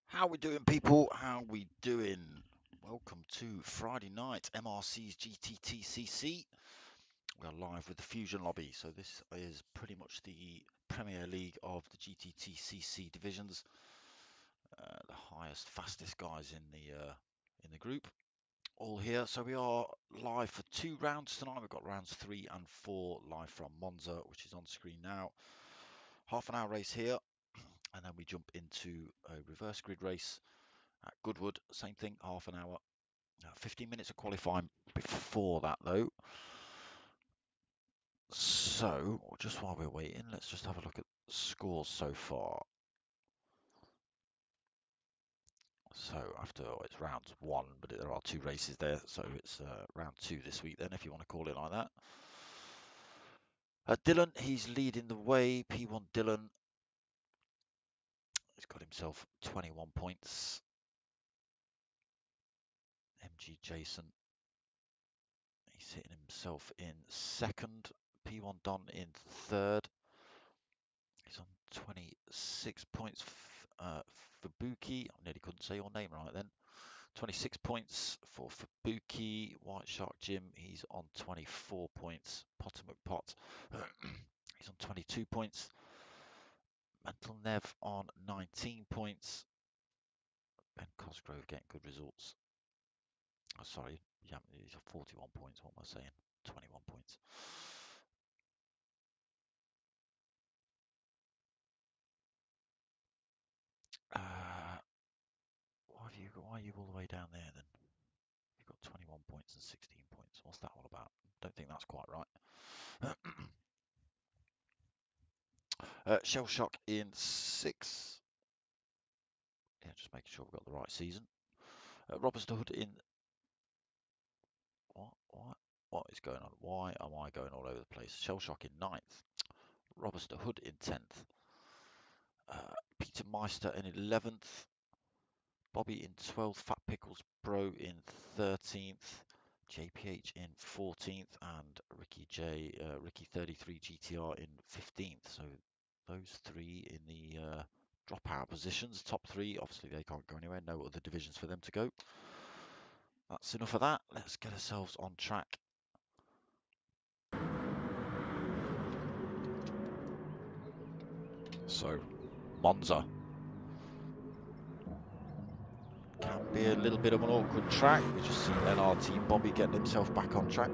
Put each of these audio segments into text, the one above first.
How we doing, people? How we doing? Welcome to Friday night MRCs GTTCC. We are live with the Fusion Lobby, so this is pretty much the Premier League of the GTTCC divisions. The highest, fastest guys in the group, all here. So we are live for 2 rounds tonight. We've got rounds 3 and 4 live from Monza, which is on screen now. Half an hour race here, and then we jump into a reverse grid race at Goodwood. Same thing, half an hour. 15 minutes of qualifying before that, though. So, just while we're waiting, let's just have a look at scores so far. So, it's round 1, but there are 2 races there, so it's round 2 this week then, if you want to call it like that. Dylan, he's leading the way. P1 Dylan, he's got himself 21 points. MG Jason, he's hitting himself in 2nd. P1 Don in 3rd. He's on 26 points. Fabuki, I nearly couldn't say your name right then. 26 points for Fabuki. White Shark Jim, he's on 24 points. Potomac Pot, he's on 22 points. Mental Nev on 19 points. Ben Cosgrove getting good results. Oh, sorry, yeah, he's on 41 points. What am I saying? 21 points. Why are you all the way down there then? You've got 21 points and 16 points. What's that all about? Don't think that's quite right. Shell Shock in 6. Yeah, just making sure we've got the right season. Robert's Hood in... What is going on? Why am I going all over the place? Shell Shock in 9th. Robert's Hood in 10th. Peter Meister in 11th. Bobby in 12th. Fat Pickles Bro in 13th. JPH in 14th, and Ricky 33 GTR in 15th. So those 3 in the dropout positions, top 3. Obviously they can't go anywhere, no other divisions for them to go. That's enough of that. Let's get ourselves on track. So Monza can be a little bit of an awkward track. We just seen MRT Bobby getting himself back on track.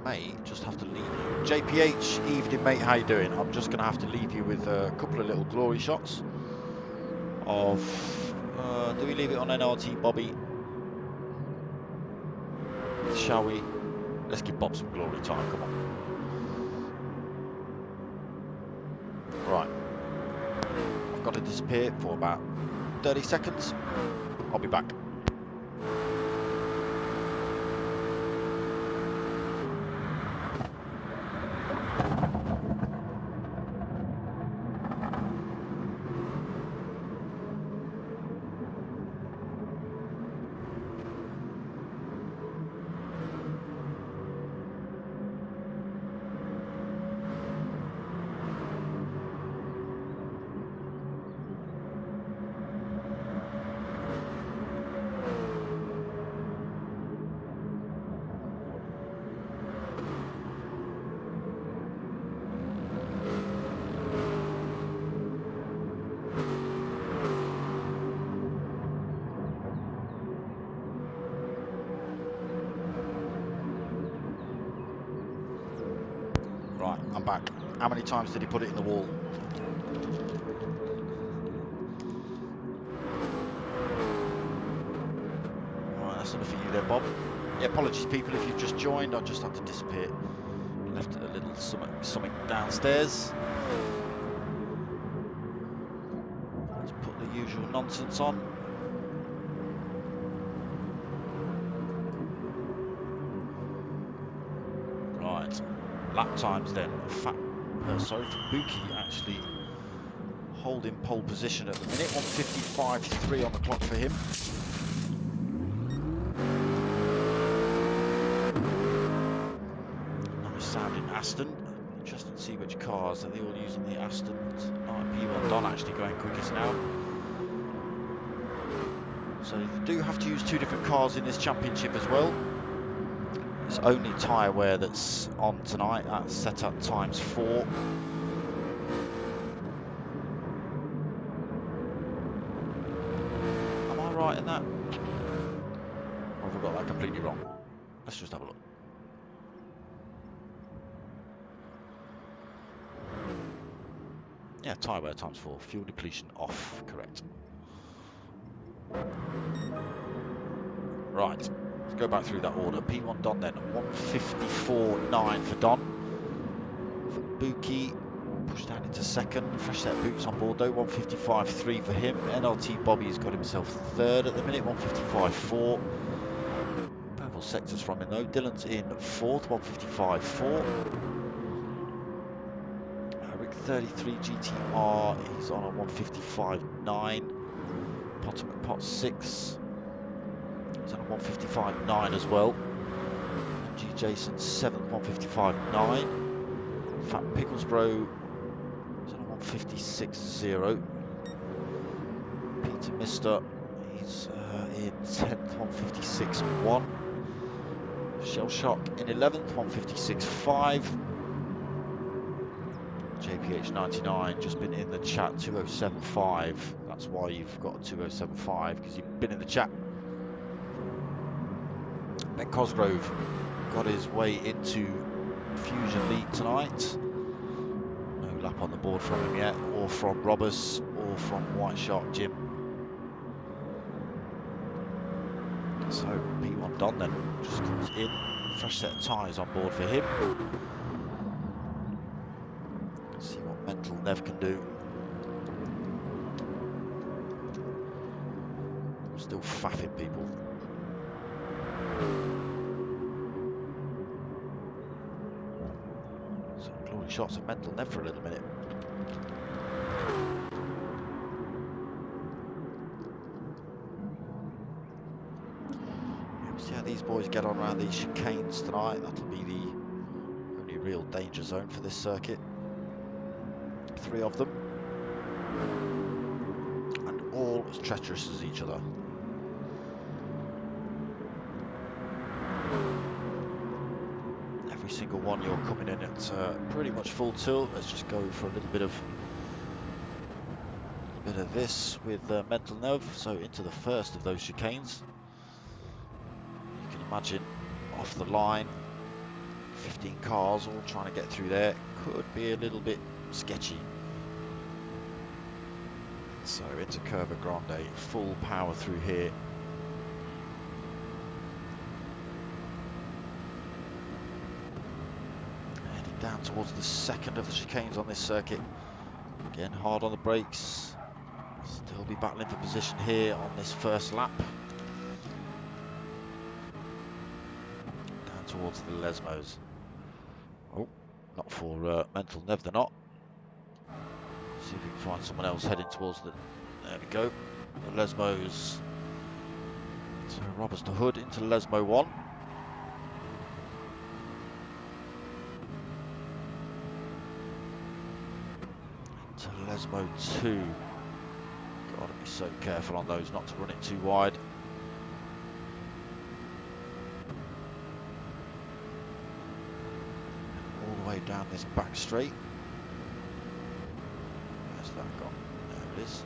Mate, just have to leave you. JPH, evening mate, how you doing? I'm just going to have to leave you with a couple of little glory shots of, do we leave it on NRT Bobby? Shall we? Let's give Bob some glory time, come on. Right. I've got to disappear for about 30 seconds. I'll be back. Right, I'm back. How many times did he put it in the wall? Right, that's enough for you there, Bob. Yeah, apologies, people, if you've just joined. I just had to disappear. Left a little something downstairs. Let's put the usual nonsense on. Right, lap times then. Sorry, for Buki actually holding pole position at the minute. 1:55.3 on the clock for him. Nice sounding Aston. Interesting to see which cars. Are they all using the Aston? P1 Don actually going quickest now. So you do have to use two different cars in this championship as well. It's only tyre wear that's on tonight. That's set up ×4. Am I right in that? Or have I got that completely wrong? Let's just have a look. Yeah, tyre wear ×4. Fuel depletion off. Correct. Right. Let's go back through that order. P1 Don then. 1:54.9 for Don. For Buki, pushed down into second. Fresh set of boots on board though. 1:55.3 for him. NLT Bobby's got himself third at the minute. 1:55.4. Purple sectors from him though. Dylan's in fourth. 1:55.4. Rick 33 GTR. He's on a 1:55.9. Potter McPot 6. He's on a 1:55.9 as well. G Jason 7th, 1:55.9. Fat Picklesbro is on a 1:56.0. Peter Mister, he's in 10th, 1:56.1. Shell Shock in 11th, 1:56.5. JPH99 just been in the chat, 2:07.5. That's why you've got a 2:07.5, because you've been in the chat. Ben Cosgrove got his way into Fusion League tonight. No lap on the board from him yet, or from Robbers, or from White Shark Jim. So P1 Don then just comes in. Fresh set of tyres on board for him. Let's see what Mental Nev can do. Still faffing people. So glory shots of Mental Nev for a little minute. See how these boys get on around these chicanes tonight. That'll be the only real danger zone for this circuit. 3 of them. And all as treacherous as each other. Every single one you're coming in at pretty much full tilt. Let's just go for a little bit of this with Mental Nev. So into the first of those chicanes. Imagine off the line, 15 cars all trying to get through there. Could be a little bit sketchy. So into Curva Grande, full power through here. Heading down towards the second of the chicanes on this circuit. Again, hard on the brakes. Still be battling for position here on this first lap. Towards the Lesmos. Oh, not for Mental Nev, they're not. See if we can find someone else heading towards the. There we go. The Lesmos. So Robbers to Hood into Lesmo 1. Into Lesmo 2. Gotta be so careful on those not to run it too wide. Way down this back straight. Where's that gone? There it is.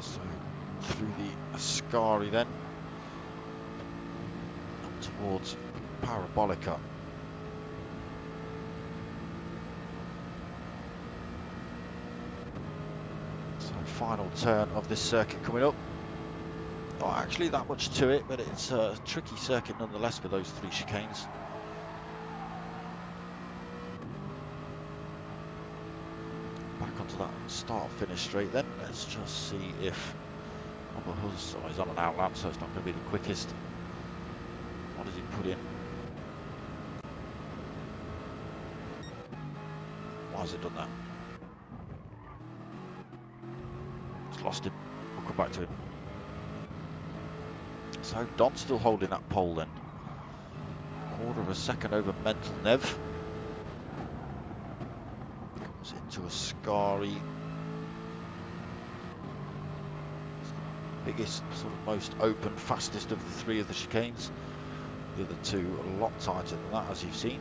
So through the Ascari then, up towards Parabolica. So final turn of this circuit coming up. Not actually that much to it, but it's a tricky circuit nonetheless with those 3 chicanes. Back onto that start-finish straight then. Let's just see if Robert Huss, oh, he's on an outlap, so it's not going to be the quickest. What does he put in? Why has it done that? It's lost him. We'll come back to him. So Don's still holding that pole then. Quarter of a second over Mental Nev. Comes into Ascari. Biggest, sort of most open, fastest of the three of the chicanes. The other two are a lot tighter than that, as you've seen.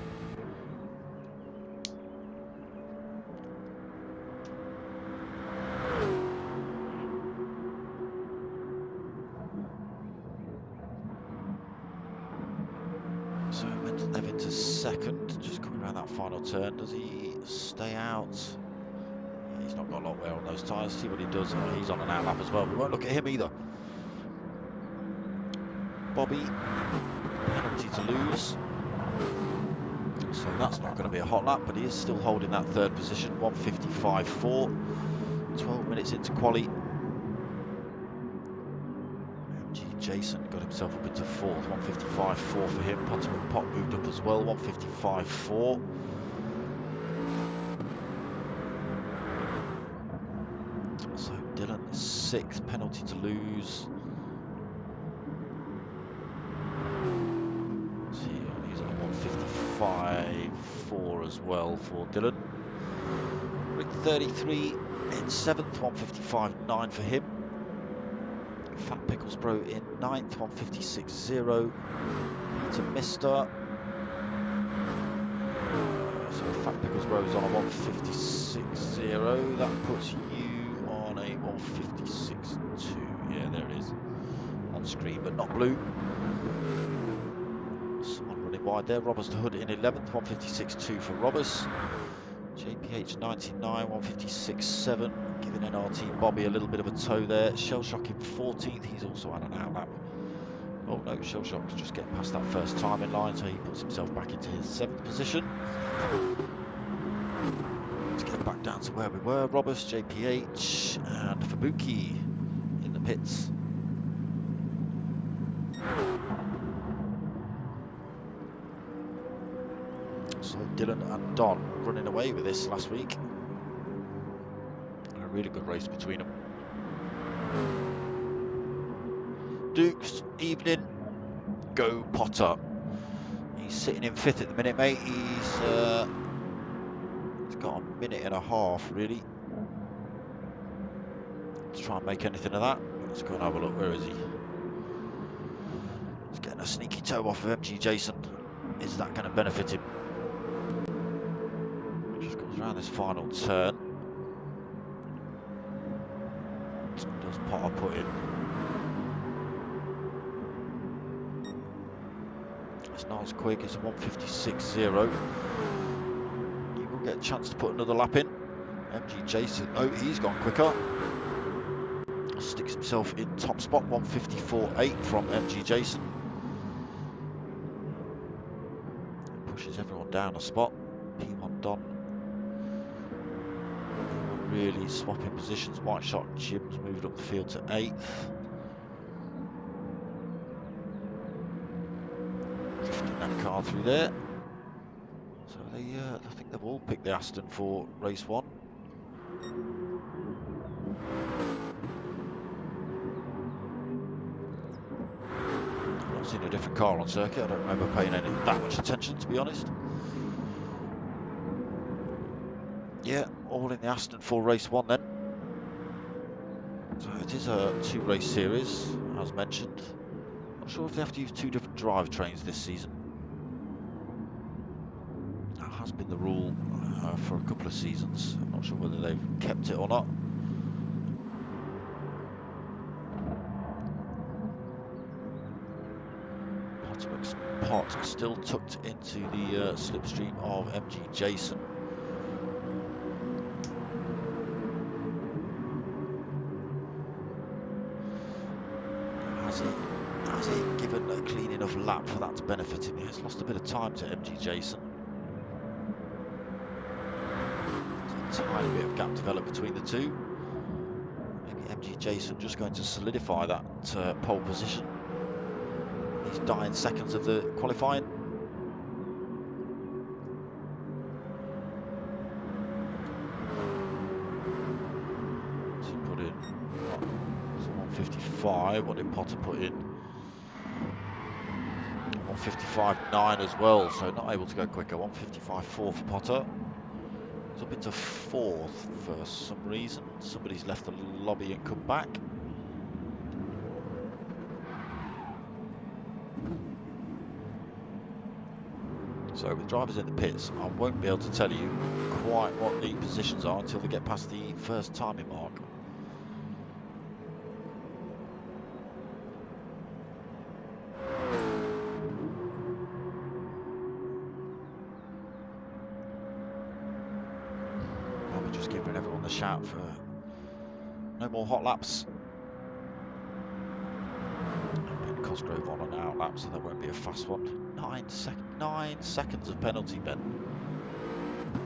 So Mental Nev into second, just coming around that final turn. Does he stay out? Yeah, he's not got a lot wear on those tyres. See what he does. Oh, he's on an outlap as well. We won't look at him either. Bobby, penalty to lose. So that's not going to be a hot lap, but he is still holding that third position, 155.4. 12 minutes into quali. MG Jason got himself up into fourth, 155.4 for him. Potterman Pot moved up as well, 155.4. So Dylan, sixth, penalty to lose. He's on 155.4 as well for Dylan. Rick 33 in seventh, 155.9 for him. Fat Pickles Bro in ninth, 156.0. Peter Mister. So Fat Pickles Bro is on a 156.0. That puts you on a 156.2. Yeah, there it is. On screen, but not blue. Someone running wide there. Robbers to Hood in 11th, 156.2 for Robbers. JPH 99, 156.7. Giving NRT Bobby a little bit of a toe there. Shellshock in 14th. He's also had an outlap. Oh no, Shellshock's just getting past that first time in line, so he puts himself back into his 7th position. Let's get back down to where we were. Robbers, JPH, and Fabuki in the pits. So Dylan and Don running away with this last week. A really good race between them. Dukes, evening, go Potter. He's sitting in 5th at the minute, mate. He's got a minute and a half, really. Let's try and make anything of that. Let's go and have a look. Where is he? He's getting a sneaky toe off of MG Jason. Is that going to benefit him? Just goes around this final turn. Does Potter put in? It's not as quick. It's a 156.0. He will get a chance to put another lap in. MG Jason. Oh, he's gone quicker. Sticks himself in top spot. 154.8 from MG Jason. Pushes everyone down a spot. P1 Don. Really swapping positions. White Shot Jim's moved up the field to 8th. Drifting that car through there. So they, I think they've all picked the Aston for race 1. I've not seen a different car on circuit. I don't remember paying that much attention, to be honest. Yeah, all in the Aston for race 1 then. So it is a 2-race series, as mentioned. Not sure if they have to use 2 different drivetrains this season. That has been the rule for a couple of seasons. I'm not sure whether they've kept it or not. Potterwick's pot still tucked into the slipstream of MG Jason. Has he given a clean enough lap for that to benefit him? He has lost a bit of time to MG Jason. There's a tiny bit of gap developed between the two. Maybe MG Jason just going to solidify that pole position. These dying seconds of the qualifying. So he put in what? 155. What did Potter put in? 155.9 as well, so not able to go quicker. 155.4 for Potter. He's up into fourth for some reason. Somebody's left the lobby and come back. So with drivers in the pits, I won't be able to tell you quite what the positions are until they get past the first timing mark. Probably just giving everyone the shout for no more hot laps. Ben Cosgrove on an out lap, so there won't be a fast one. 9 seconds of penalty, Ben.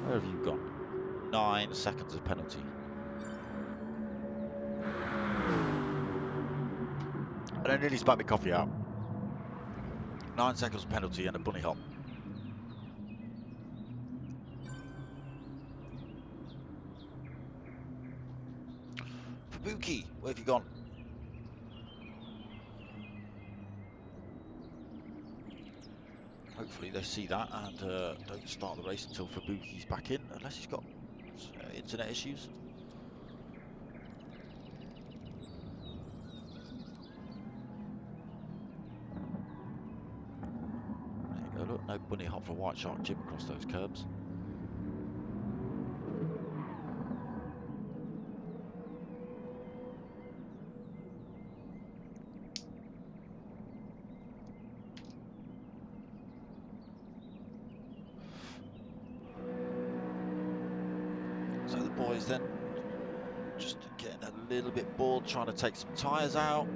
Where have you gone? 9 seconds of penalty. And I nearly spat my coffee out. 9 seconds penalty and a bunny hop. Fabuki, where have you gone? Hopefully they see that and don't start the race until Fabuki's back in, unless he's got internet issues. There you go, look, no bunny hop for White Shark Jim across those curbs. So the boys then just getting a little bit bored, trying to take some tyres out.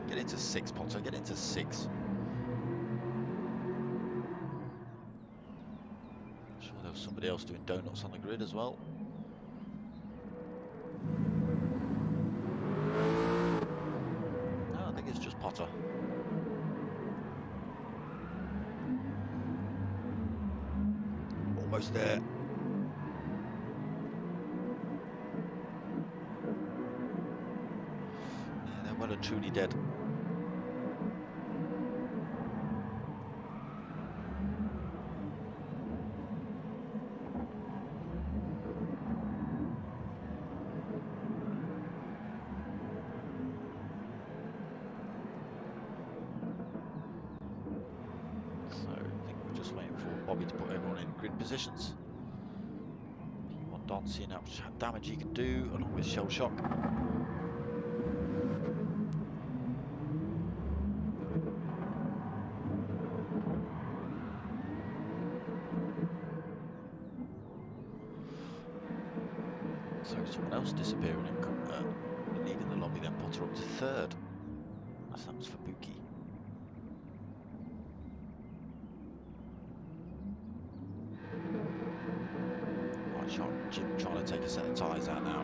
Get into 6, Potter, get into 6. I'm sure there was somebody else doing donuts on the grid as well. No, I think it's just Potter. Almost there. Yeah, they're well and truly dead. So I think we're just waiting for Bobby to put everyone in grid positions. Don seeing how much damage he can do, along with Shell Shock. So someone else disappearing and leaving the lobby, then Potter up to third. So that was for Buki. White Shark Jim trying to take a set of tyres out now.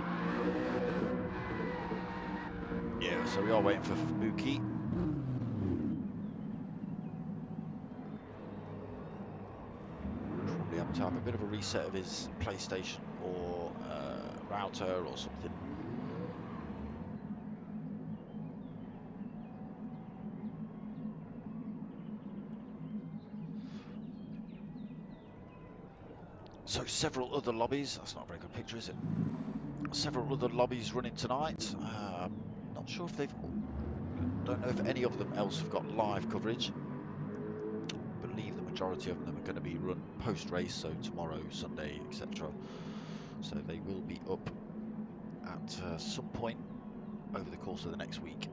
Yeah, so we are waiting for Buki. Probably having to have a bit of a reset of his PlayStation or router or something. So several other lobbies, that's not a very good picture, is it? Several other lobbies running tonight. Not sure if don't know if any of them else have got live coverage. I believe the majority of them are going to be run post-race, so tomorrow, Sunday, etc. So they will be up at some point over the course of the next week.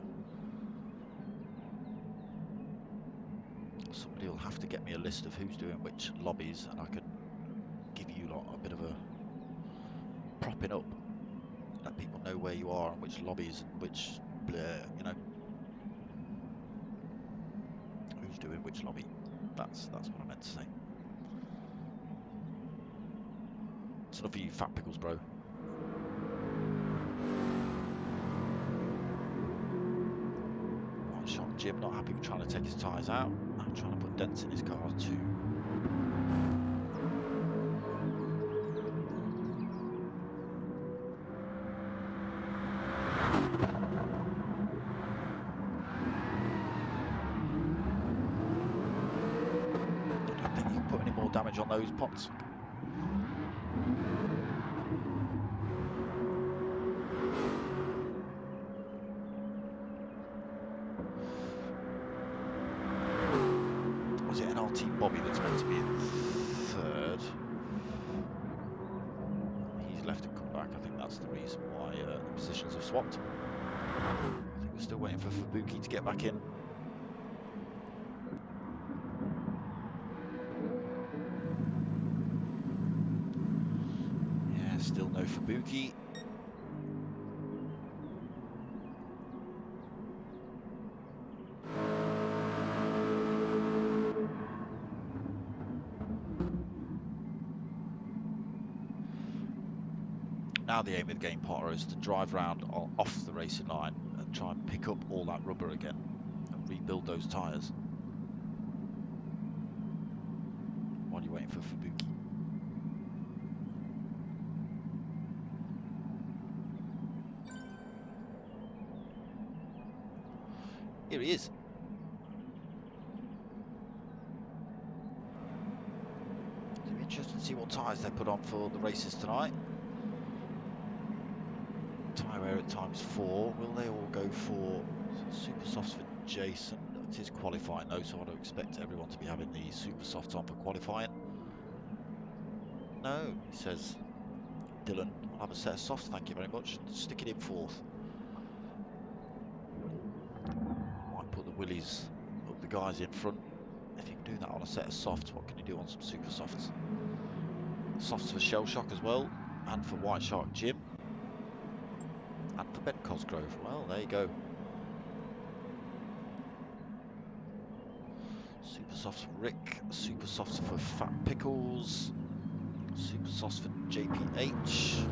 Somebody will have to get me a list of who's doing which lobbies, and I can give you lot a bit of a propping up, let people know where you are and which lobbies and which, you know, who's doing which lobby. That's what I meant to say. It's enough for you fat pickles, bro. Shot Jim, not happy with trying to take his tyres out. Now trying to put dents in his car too. I don't think you can put any more damage on those pots. Was it NRT Bobby that's meant to be in third? He's left and come back. I think that's the reason why the positions have swapped. I think we're still waiting for Fubuki to get back in. Yeah, still no Fubuki. Now the aim of the game, Potter, is to drive round off the racing line and try and pick up all that rubber again and rebuild those tyres while you're waiting for Fubuki. Here he is. It'll be interesting to see what tyres they put on for the races tonight. Tyre wear at ×4. Will they all go for super softs for Jason? It is qualifying though, so I don't expect everyone to be having the super softs on for qualifying. No, he says, Dylan, I'll have a set of softs, thank you very much. Stick it in fourth. Might put the willies up the guys in front. If you can do that on a set of softs, what can you do on some super softs? Softs for Shell Shock as well, and for White Shark Jim, and for Ben Cosgrove. Well, there you go. Super softs for Rick, super softs for Fat Pickles, super softs for JPH,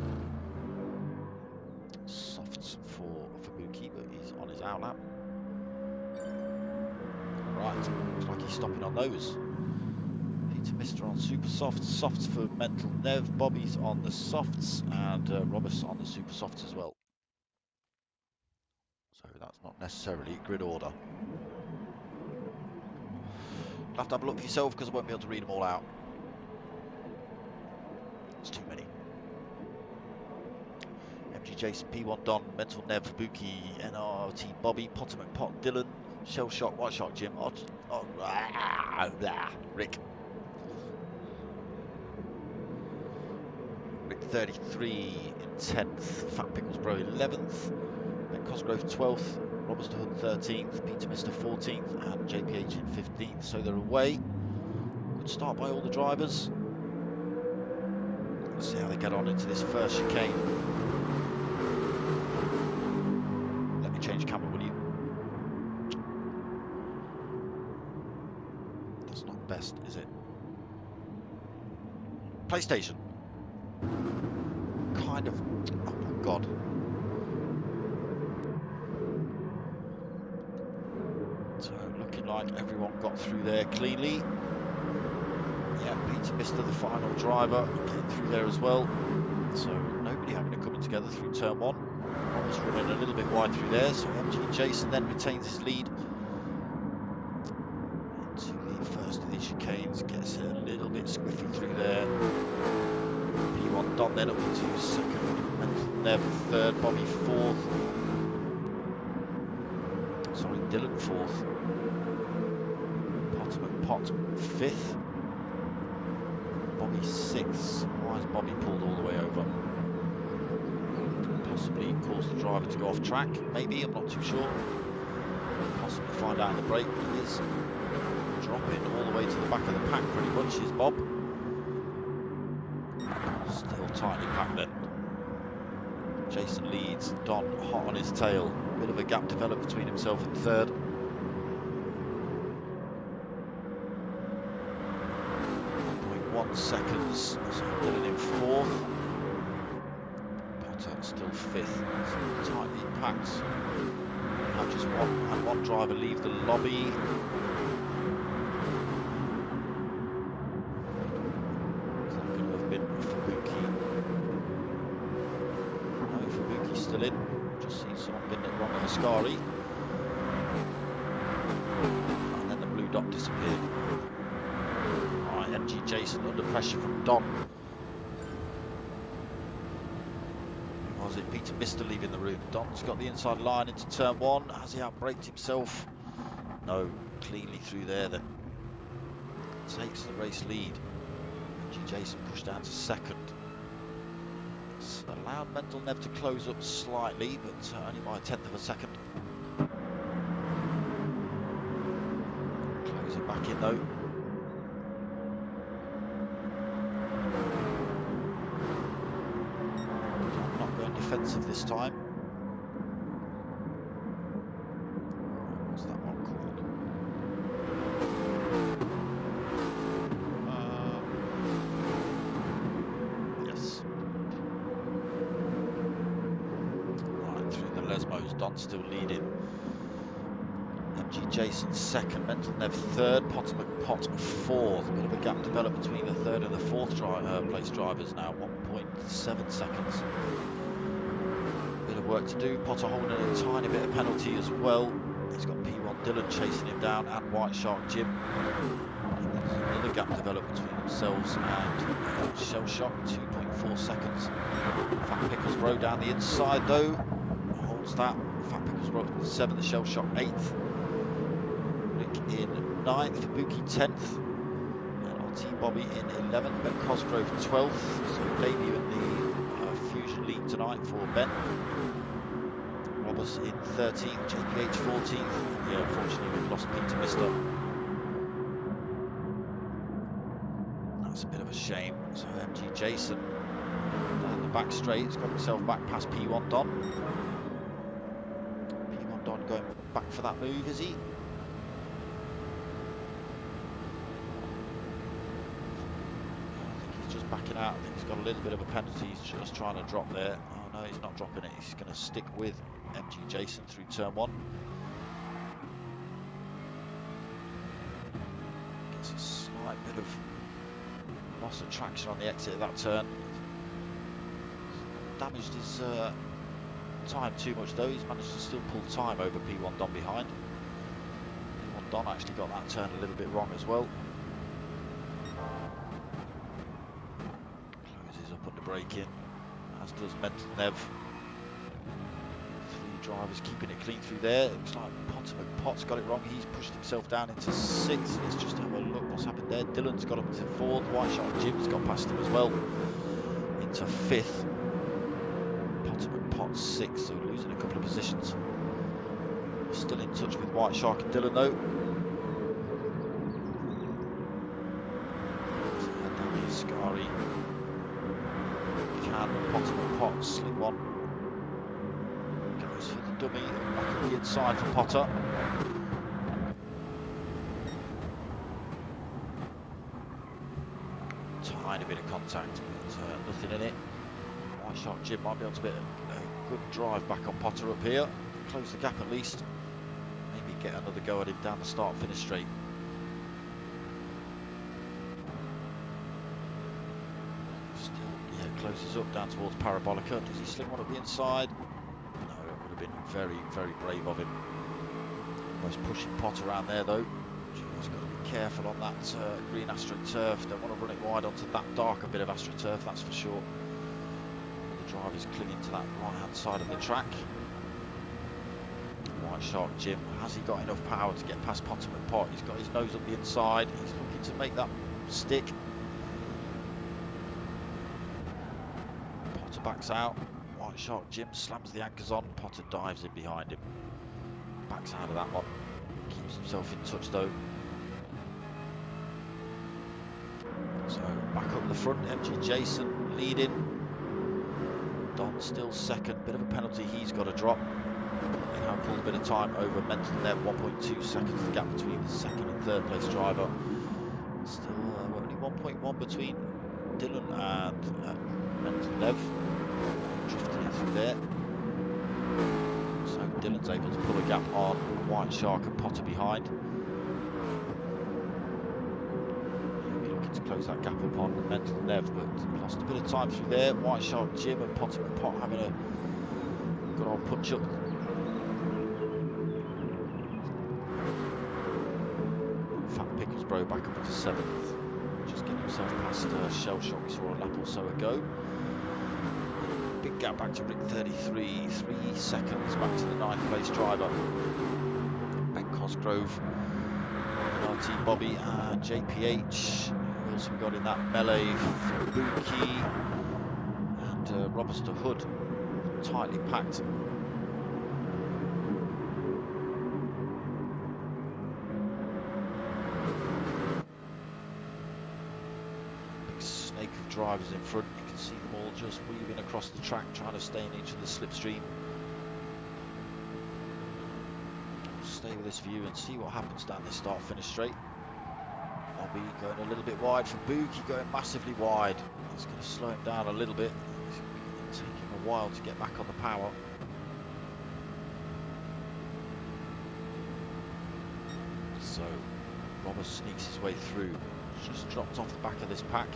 softs for Fubuki, but he's on his outlap. Right, looks like he's stopping on those. Peter Mister on super softs, softs for Mental Nev, Bobby's on the softs, and Robert's on the super softs as well. So that's not necessarily grid order. You'll have to have a look for yourself because I won't be able to read them all out. It's too many. MG Jason, P1 Don, Mental Nev, Fubuki, NRT Bobby, Potter McPot, Dylan, Shell Shock, White Shark Jim, Rick. Rick 33 in 10th, Fat Pickles Bro 11th, Ben Cosgrove 12th, Robert Hood 13th, Peter Mister 14th, and JPH in 15th. So they're away. Good start by all the drivers. Let's see how they get on into this first chicane. Let me change camera, will you? That's not best, is it? PlayStation. Kind of. Oh my god. So looking like everyone got through there cleanly. Yeah, Peter Mister, the final driver, getting through there as well. So nobody having to come in together through turn one. Robert's running a little bit wide through there, so MG Jason then retains his lead into the first of these chicanes, gets a little bit squiffy through there. P1 Don then up into second, Mental Nev third, Bobby fourth. Sorry, Dylan fourth. Potter McPot fifth. Bobby sixth. Why has Bobby pulled all the way over? Possibly caused the driver to go off track. Maybe, I'm not too sure. Possibly find out in the break. He is dropping all the way to the back of the pack pretty much, is Bob. Still tightly packed then. Jason leads, Don hot on his tail. Bit of a gap developed between himself and third. 1.1 seconds, so Dylan in fourth. Potter still fifth, so tightly packed. have just one driver leave the lobby. That could have been Fubuki. No, Fubuki's still in. Just seen someone been at wrong at Ascari. And then the blue dot disappeared. Right, MG Jason under pressure from Don. Was it Peter Mister leaving the room? Don's got the inside line into turn one. Has he outbraked himself? No, cleanly through there then. Takes the race lead. MG Jason pushed down to second. It's allowed Mental Nev to close up slightly, but only by a tenth of a second. Closing back in though. Not going defensive this time. What's that one called? Yes. Right, through the Lesmos, Don still leading. MG Jason second, Mental Nev third, Potter McPot fourth. A bit of a gap developed between the third and the fourth place drivers now, 1.7 seconds. Bit of work to do. Potter holding a tiny bit of penalty as well. He's got P1 Dylan chasing him down and White Shark Jim. There's another gap developed between themselves and Shell Shock, 2.4 seconds. Fat Pickles Row down the inside though, holds that. Fat Pickles Row in 7th, Shell Shock 8th. Rick in 9th, Fubuki 10th. And RT Bobby in 11th, Ben Cosgrove 12th. So debut in the Fusion League tonight for Ben. Roberts in 13th, JPH 14th. Yeah, unfortunately we've lost Peter Mister. That's a bit of a shame. So MG Jason down the back straight, has got himself back past P1 Don. P1 Don going back for that move, is he? I think he's just backing out. I think he's got a little bit of a penalty. He's just trying to drop there. Oh no, he's not dropping it. He's going to stick with MG Jason through turn one. Gets a slight bit of loss of traction on the exit of that turn. Damaged his time too much though. He's managed to still pull time over P1 Don behind. P1 Don actually got that turn a little bit wrong as well. Closes up under braking, as does Mental Nev. Three drivers keeping it clean through there. It looks like Potter McPot's got it wrong. He's pushed himself down into 6th. Let's just have a look what's happened there. Dylan's got up to 4th. White Shark Jim's got past him as well into 5th. Potter McPot's 6th, so losing a couple of positions. Still in touch with White Shark and Dylan though. Ascari can Potter McPot slip one. Goes for the dummy back on the inside for Potter. Tiny bit of contact, but nothing in it. White Shark Jim might be able to get a good drive back on Potter up here. Close the gap at least. Maybe get another go at him down the start-finish straight. Still, yeah, closes up down towards Parabolica. Does he slip one up the inside? No, it would have been very, very brave of him. Almost pushing Potter around there though. Just got to be careful on that green AstroTurf. Don't want to run it wide onto that darker bit of AstroTurf, that's for sure. The driver's clinging to that right-hand side of the track. White Shark Jim, has he got enough power to get past Potter McPot? He's got his nose up the inside. He's looking to make that stick. Potter backs out. White Shark Jim slams the anchors on. Potter dives in behind him. Backs out of that one. Keeps himself in touch though. So back up the front, MG Jason leading. Don still second. Bit of a penalty he's got to drop. They have pulled a bit of time over Mental Nev, 1.2 seconds the gap between the second and third place driver. Still only 1.1 between Dylan and Mental Nev. Drifting it through there. So Dylan's able to pull a gap on White Shark and Potter behind. He'll be looking to close that gap up on Mental Nev, but lost a bit of time through there. White Shark Jim and Potter McPot having a good old punch up. Fat Picklesbro back up into 7th. Just getting himself past Shell Shock we saw a lap or so ago. Big gap back to Rick 33, 3 seconds back to the 9th place driver. Ben Cosgrove, MRT Bobby and JPH. We also got in that melee Fubuki and Robuster Hood, tightly packed. Big snake of drivers in front. You can see them all just weaving across the track, trying to stay in each other's slipstream. Stay with this view and see what happens down this start-finish straight. Bobby going a little bit wide for Buki, going massively wide. It's going to slow him down a little bit. It's taking him a while to get back on the power. So Robert sneaks his way through. Just dropped off the back of this pack.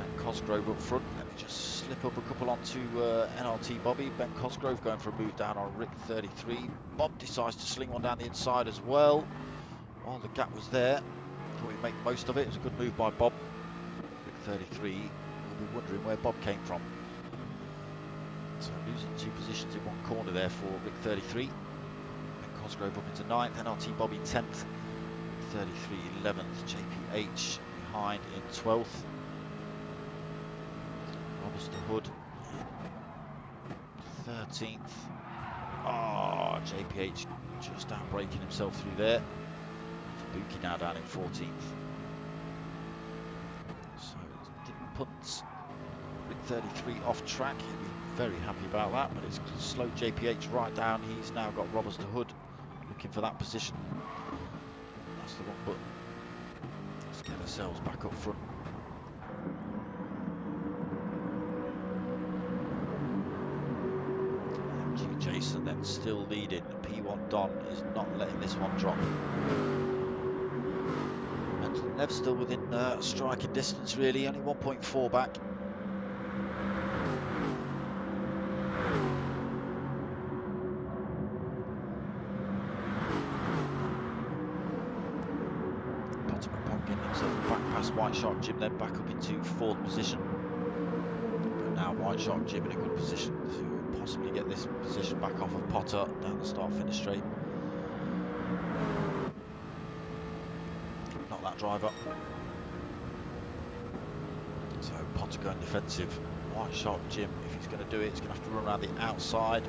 And Cosgrove up front. Let me just slip up a couple onto NRT Bobby. Ben Cosgrove going for a move down on Rick 33. Bob decides to sling one down the inside as well. While the gap was there, thought he'd make most of it. It was a good move by Bob. Rick 33 will be wondering where Bob came from. So losing 2 positions in one corner there for Rick 33. Ben Cosgrove up into 9th. NRT Bobby 10th. 33 11th. JPH behind in 12th. Robuster Hood 13th. Oh, JPH just outbraking himself through there. Fubuki now down in 14th. So didn't put Rick 33 off track. He'll be very happy about that, but it's slowed JPH right down. He's now got Robuster Hood looking for that position. That's the wrong button. Let's get ourselves back up front. Jason then still leading. P1 Don is not letting this one drop. And Nev still within striking distance really, only 1.4 back. Potter McPot getting himself back past White Shark Jim, then back up into 4th position. But now White Shark Jim in a good position to possibly get this position back off of Potter down the start-finish straight. Not that driver. So Potter going defensive. White Shark Jim, if he's going to do it, he's going to have to run around the outside.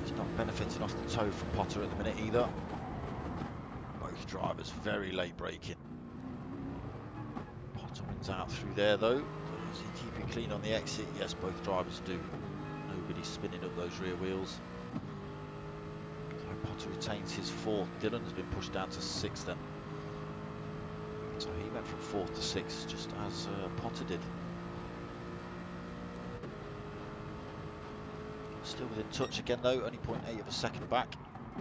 He's not benefiting off the toe from Potter at the minute either. Both drivers very late braking. Potter wins out through there though. Does he keep it clean on the exit? Yes, both drivers do. Nobody's spinning up those rear wheels. So Potter retains his 4th. Dylan has been pushed down to 6th then. So he went from 4th to 6th, just as Potter did. Still within touch again though, only 0.8 of a second back.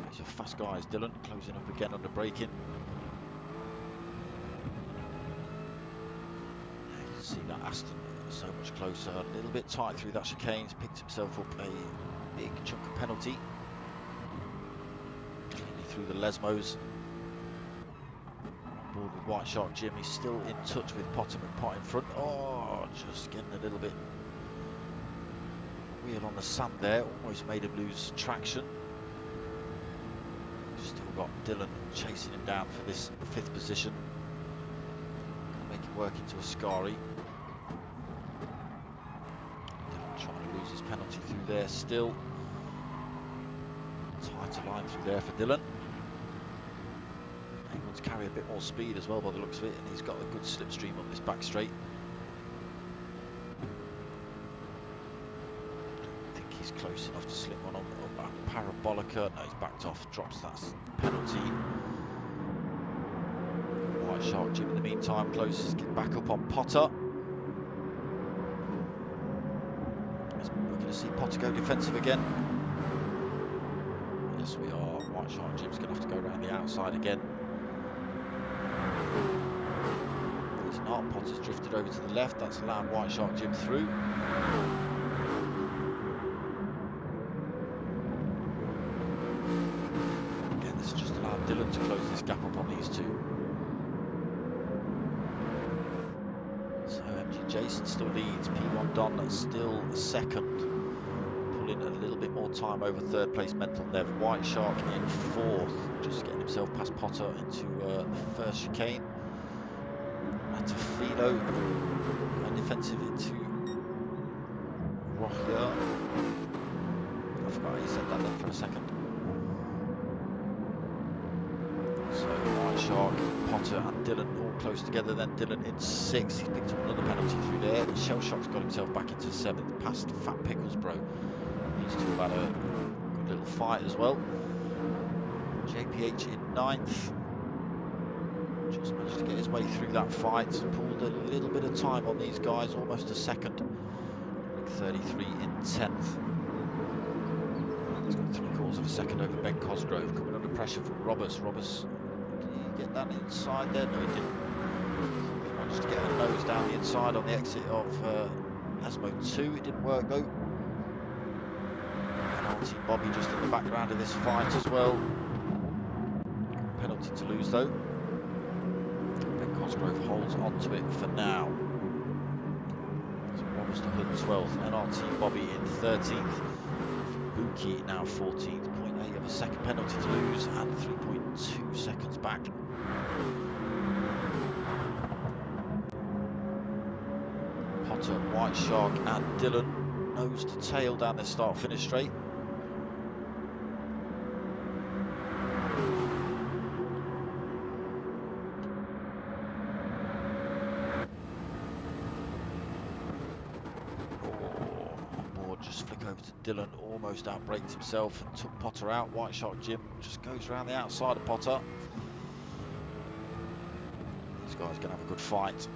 He's a fast guy as Dylan, closing up again under braking. You can see that Aston so much closer, a little bit tight through that chicane. He's picked himself up a big chunk of penalty. Cleanly through the Lesmos. On board with White Shark Jim, he's still in touch with Potter McPot in front. Oh, just getting a little bit wheel on the sand there, almost made him lose traction. Still got Dylan chasing him down for this 5th position. Gonna make him work into a Scari. Trying to lose his penalty through there still. Tighter line through there for Dylan. Able to carry a bit more speed as well by the looks of it, and he's got a good slipstream up this back straight. I think he's close enough to slip one on that Parabolica. No, he's backed off, drops that penalty. White Shark Jim in the meantime closes, get back up on Potter. going to see Potter go defensive again. Yes, we are. White Shark Jim's going to have to go around the outside again. He's not. Potter's drifted over to the left. That's allowed White Shark Jim through. Again, this has just allowed Dylan to close this gap up on these two. So MG Jason still leads. P1 Don still second. Pulling a little bit more time over third place Mental Nev. White Shark in fourth. Just getting himself past Potter into the first chicane. Matafilo going defensive into Rohia. I forgot he said that then for a second. So White Shark, Potter and Dylan all close together. Then Dylan in sixth. He's picked up another penalty through there. Shell Shock's got himself back into seventh, past Fat Pickles Bro. These two have had a good little fight as well. JPH in ninth. Just managed to get his way through that fight. Pulled a little bit of time on these guys, almost a second. 33 in 10th. He's got 3/4 of a second over Ben Cosgrove. Coming under pressure from Roberts. Roberts, did he get that inside there? No, he didn't. He managed to get a nose down the inside on the exit of Esmo 2. It didn't work though. Penalty Bobby just in the background of this fight as well. Penalty to lose though. Cosgrove holds on to it for now. So Roberts to Hood 12th, NRT Bobby in 13th, Buki now 14th, 0.8 of a second penalty to lose and 3.2 seconds back. Potter, White Shark and Dylan nose to tail down this start-finish straight. Dylan almost outbraked himself and took Potter out. White Shark Jim just goes around the outside of Potter. These guys are going to have a good fight.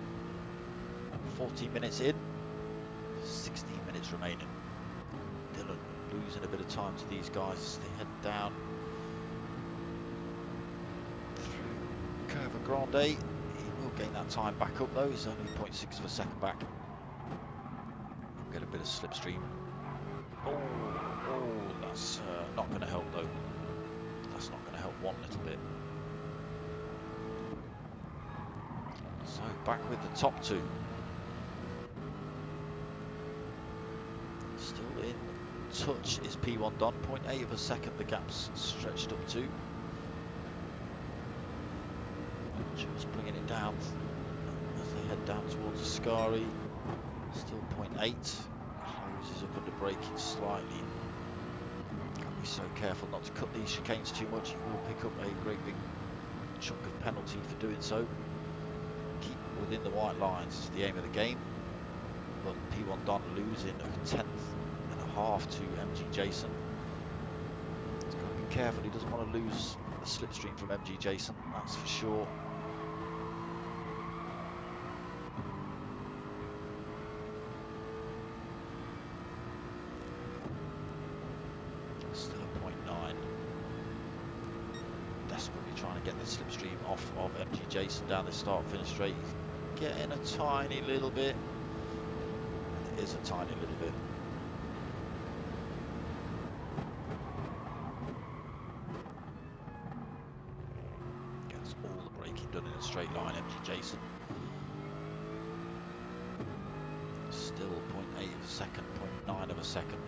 14 minutes in, 16 minutes remaining. Dylan losing a bit of time to these guys as they head down through Curva Grande. He will gain that time back up though. He's only 0.6 of a second back. We'll get a bit of slipstream. Oh, that's not going to help though. That's not going to help one little bit. So back with the top two. Still in touch is P1 Don. 0.8 of a second the gap's stretched up to. Just bringing it down as they head down towards Ascari. Still 0.8. Closes up under braking slightly. Can't be so careful not to cut these chicanes too much. You will pick up a great big chunk of penalty for doing so. Keep within the white lines is the aim of the game. But P1 Don losing a 10th and a half to MG Jason. He's got to be careful. He doesn't want to lose the slipstream from MG Jason, that's for sure. Get the slipstream off of MG Jason down the start-finish straight. He's getting a tiny little bit. It is a tiny little bit. Gets all the braking done in a straight line, MG Jason. Still 0.8 of a second, 0.9 of a second.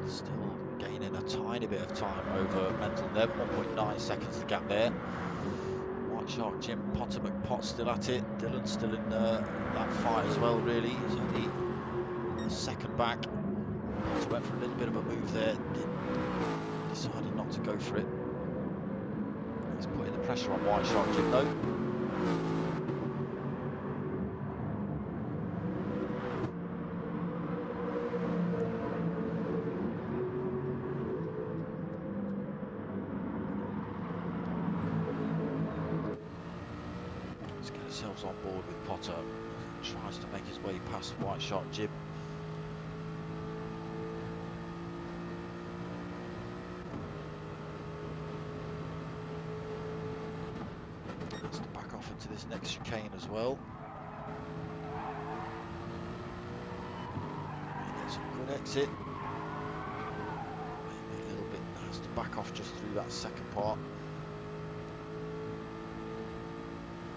Still gaining a tiny bit of time over Mental Nev, 1.9 seconds the gap there. White Shark Jim, Potter McPot still at it. Dylan's still in that fight as well really. He's only a second back. Potter went for a little bit of a move there, decided not to go for it. He's putting the pressure on White Shark Jim though. themselves on board with Potter. Tries to make his way past White Shark Jim. Has to back off into this next chicane as well. He gets a good exit. Maybe a little bit, has to back off just through that second part.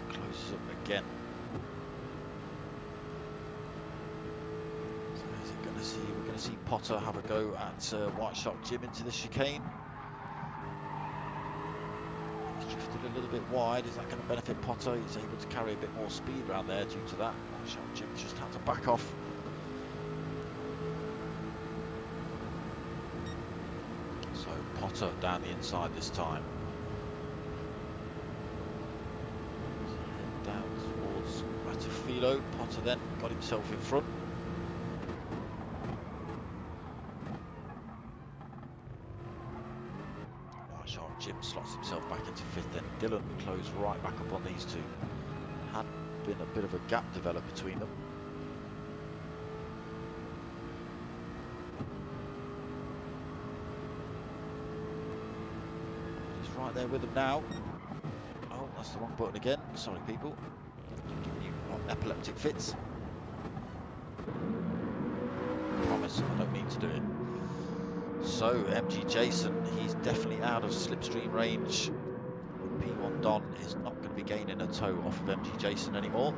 Closes up again. We're going to see Potter have a go at White Shark Jim into the chicane. He's drifted a little bit wide. Is that going to benefit Potter? He's able to carry a bit more speed around there due to that. White Shark Jim just had to back off. So Potter down the inside this time. So down towards Ratafilo. Potter then got himself in front. Jim slots himself back into fifth, then Dylan closed right back up on these two. Had been a bit of a gap develop between them. He's right there with them now. Oh, that's the wrong button again. Sorry, people. I'm giving you epileptic fits. I promise, I don't mean to do it. So, MG Jason, he's definitely out of slipstream range. P1 Don is not going to be gaining a toe off of MG Jason anymore.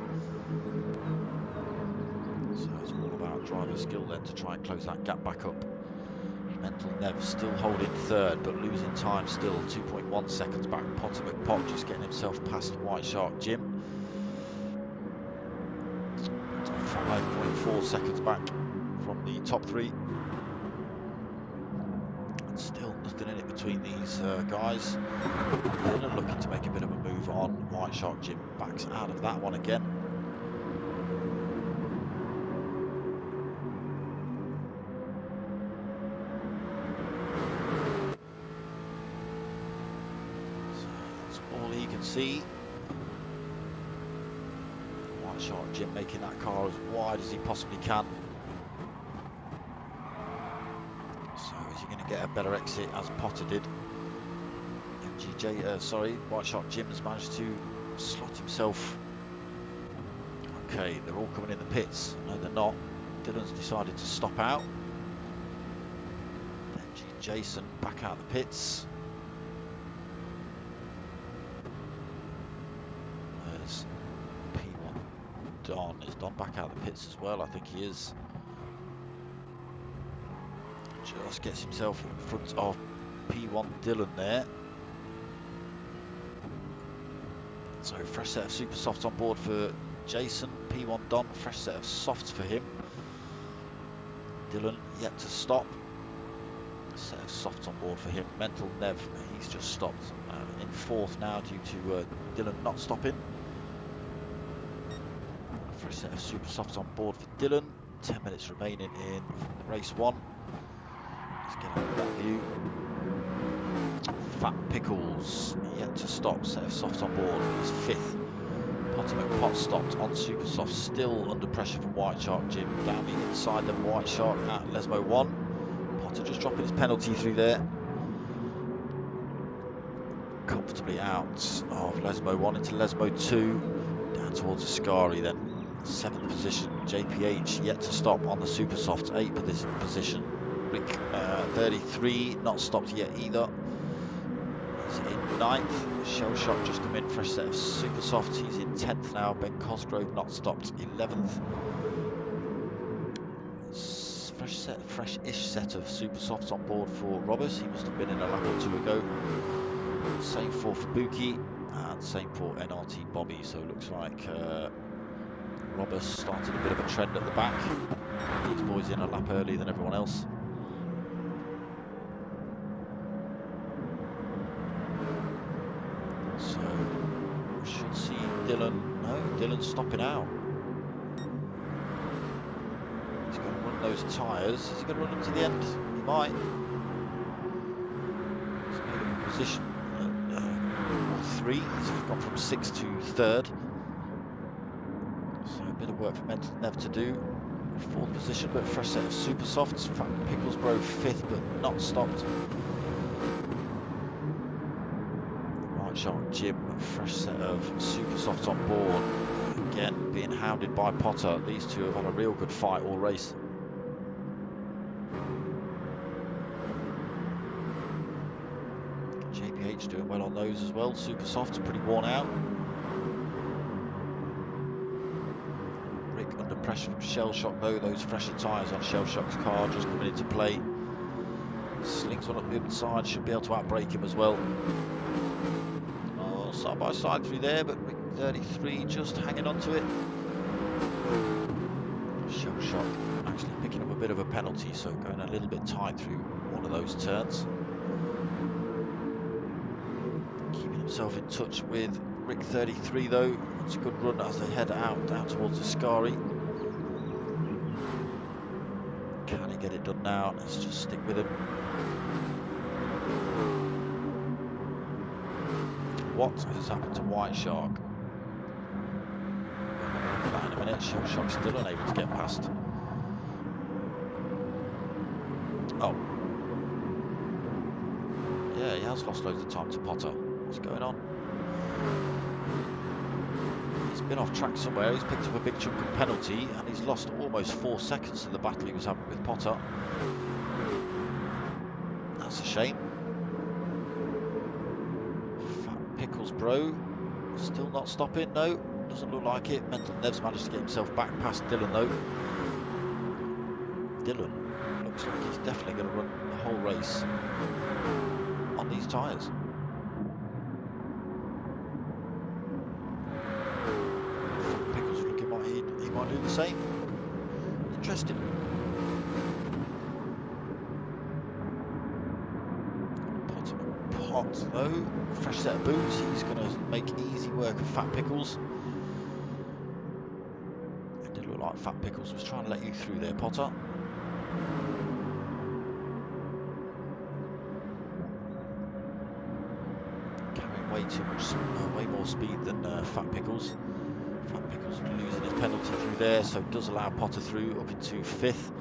So it's all about driver skill then to try and close that gap back up. Mental Nev still holding third, but losing time still, 2.1 seconds back. Potter McPot just getting himself past White Shark Jim. 5.4 seconds back from the top three. Still nothing in it between these guys. Dylan looking to make a bit of a move on. White Shark Jim backs out of that one again. So that's all he can see. White Shark Jim making that car as wide as he possibly can. Get a better exit as Potter did. White Shark Jim has managed to slot himself. Okay, they're all coming in the pits. No, they're not. Dylan's decided to stop out. MG Jason back out the pits. There's P1 Don. Is Don back out the pits as well? I think he is. Just gets himself in front of P1 Dylan there. So fresh set of super softs on board for Jason. P1 Don, fresh set of softs for him. Dylan yet to stop. Set of softs on board for him. Mental Nev, he's just stopped in fourth now due to Dylan not stopping. Fresh set of super softs on board for Dylan. 10 minutes remaining in race one. Let's get on that view. Fat Pickles yet to stop. Set of softs on board. He's fifth. Potter McPot stopped on super soft. Still under pressure from White Shark Jim. Down the inside of White Shark at Lesmo 1. Potter just dropping his penalty through there. Comfortably out of Lesmo 1 into Lesmo 2. Down towards Ascari then. 7th position. JPH yet to stop on the super soft. 8th position. Rick 33 not stopped yet either. He's in 9th. Shell Shock just come in, fresh set of super softs. He's in 10th now. Ben Cosgrove not stopped, 11th. Fresh-ish set of super softs on board for Roberts. He must have been in a lap or two ago. Same for Fubuki and same for NRT Bobby. So it looks like Roberts started a bit of a trend at the back. These boys in a lap earlier than everyone else. So we should see Dylan. No, Dylan's stopping out. He's going to run those tyres. Is he going to run them to the end? He might. He's made a position at 3. He's gone from 6th to 3rd. of work for Mental Nev to do. Fourth position, but fresh set of super softs. Fat Picklesbro fifth, but not stopped. White Shark Jim, fresh set of super softs on board. Again, being hounded by Potter. These two have had a real good fight all race. JPH doing well on those as well. Super softs, pretty worn out. Rick under pressure from Shell Shock though. Those fresher tyres on Shell Shock's car just coming into play. Slings one up the inside, should be able to outbrake him as well. Oh, side by side through there, but Rick 33 just hanging on to it. Shell Shock actually picking up a bit of a penalty, so going a little bit tight through one of those turns. Keeping himself in touch with Rick 33 though. It's a good run as they head out down towards Ascari. Can he get it done now? Let's just stick with him. What has happened to White Shark? We'll look at that in a minute. Shell Shock's still unable to get past. Oh. Yeah, he has lost loads of time to Potter. What's going on? He's been off track somewhere. He's picked up a big chunk of penalty and he's lost almost 4 seconds to the battle he was having with Potter. That's a shame. Picklesbro still not stopping, no, doesn't look like it. Mental Nev's managed to get himself back past Dylan though. Dylan looks like he's definitely going to run the whole race on these tyres. Pickles looking like he might do the same. Interesting. Though, fresh set of boots, he's going to make easy work of Fat Pickles. It did look like Fat Pickles was trying to let you through there, Potter. Carrying way too much, way more speed than Fat Pickles. Fat Pickles losing his penalty through there, so it does allow Potter through up into 5th.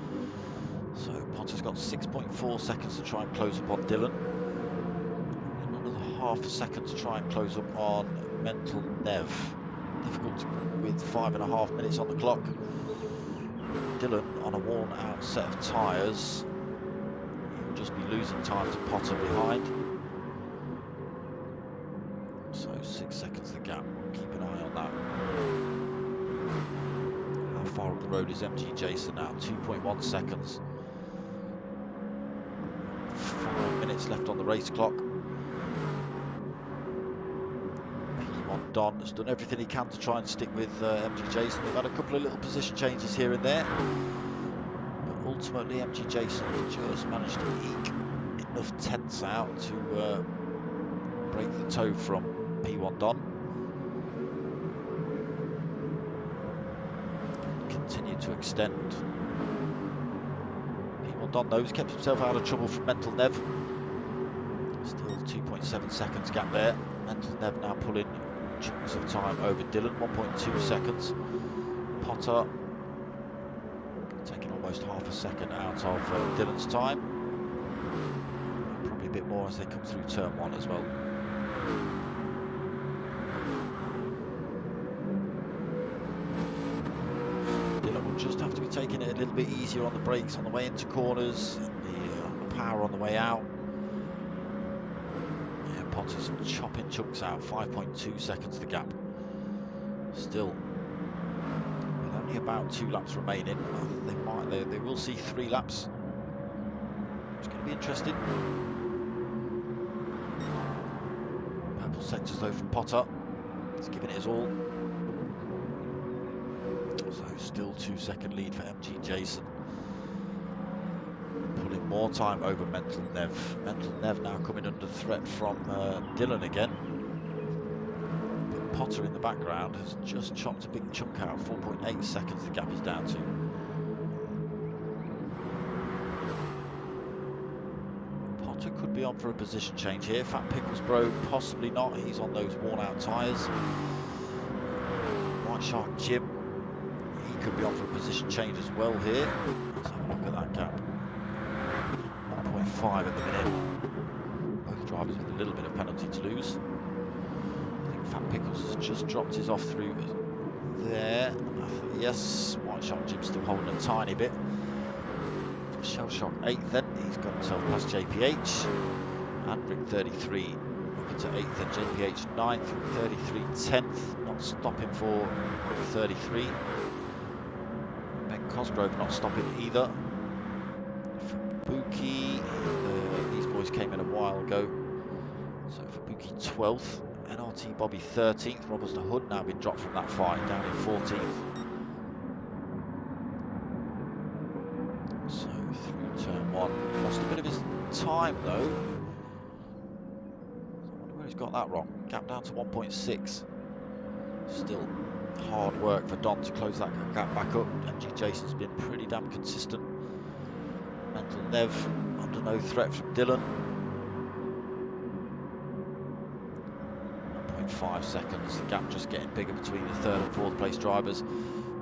So Potter's got 6.4 seconds to try and close up on Dylan. Half a second to try and close up on Mental Nev. Difficult with 5.5 minutes on the clock. Dylan on a worn out set of tyres. He'll just be losing time to Potter behind. So 6 seconds the gap. Keep an eye on that. How far up the road is MG Jason now? 2.1 seconds. 5 minutes left on the race clock. Don has done everything he can to try and stick with MG Jason. They've had a couple of little position changes here and there, but ultimately MG Jason has just managed to eke enough tenths out to break the toe from P1 Don. Continue to extend. P1 Don though has kept himself out of trouble from Mental Nev. Still 2.7 seconds gap there. Mental Nev now pulling chunks of time over Dylan, 1.2 seconds. Potter taking almost half a second out of Dylan's time. Probably a bit more as they come through turn 1 as well. Dylan will just have to be taking it a little bit easier on the brakes on the way into corners, and the power on the way out. Potter's chopping chunks out, 5.2 seconds the gap. Still, with only about 2 laps remaining, they will see 3 laps. It's going to be interesting. Purple sectors though from Potter. He's giving it his all. So still 2-second lead for MG Jason. Pulling more time over Mental Nev. Mental Nev now coming under threat from Dylan again. But Potter in the background has just chopped a big chunk out. 4.8 seconds the gap is down to. Potter could be on for a position change here. Fat Picklesbro possibly not. He's on those worn out tyres. White Shark Jim, could be on for a position change as well here. Let's have a look at that gap. 1.5 at the minute. Both drivers with a little bit of penalty to lose. I think Fat Pickles has just dropped his off through there. Yes, White Shark Jim's still holding a tiny bit. Shell Shock 8th then, he's got himself past JPH. And Rick 33 up into 8th and JPH 9th, Rick 33 10th, not stopping for Rick 33. Ben Cosgrove not stopping either. For Buki, these boys came in a while ago. So for Buki 12th, NRT Bobby 13th, Roberts the Hood now been dropped from that fight, down in 14th. So through turn 1, lost a bit of his time though. I wonder where he's got that wrong. Gap down to 1.6. Still hard work for Don to close that gap back up. MG Jason's been pretty damn consistent. Mental Nev under no threat from Dylan. 1.5 seconds. The gap just getting bigger between the 3rd and 4th place drivers.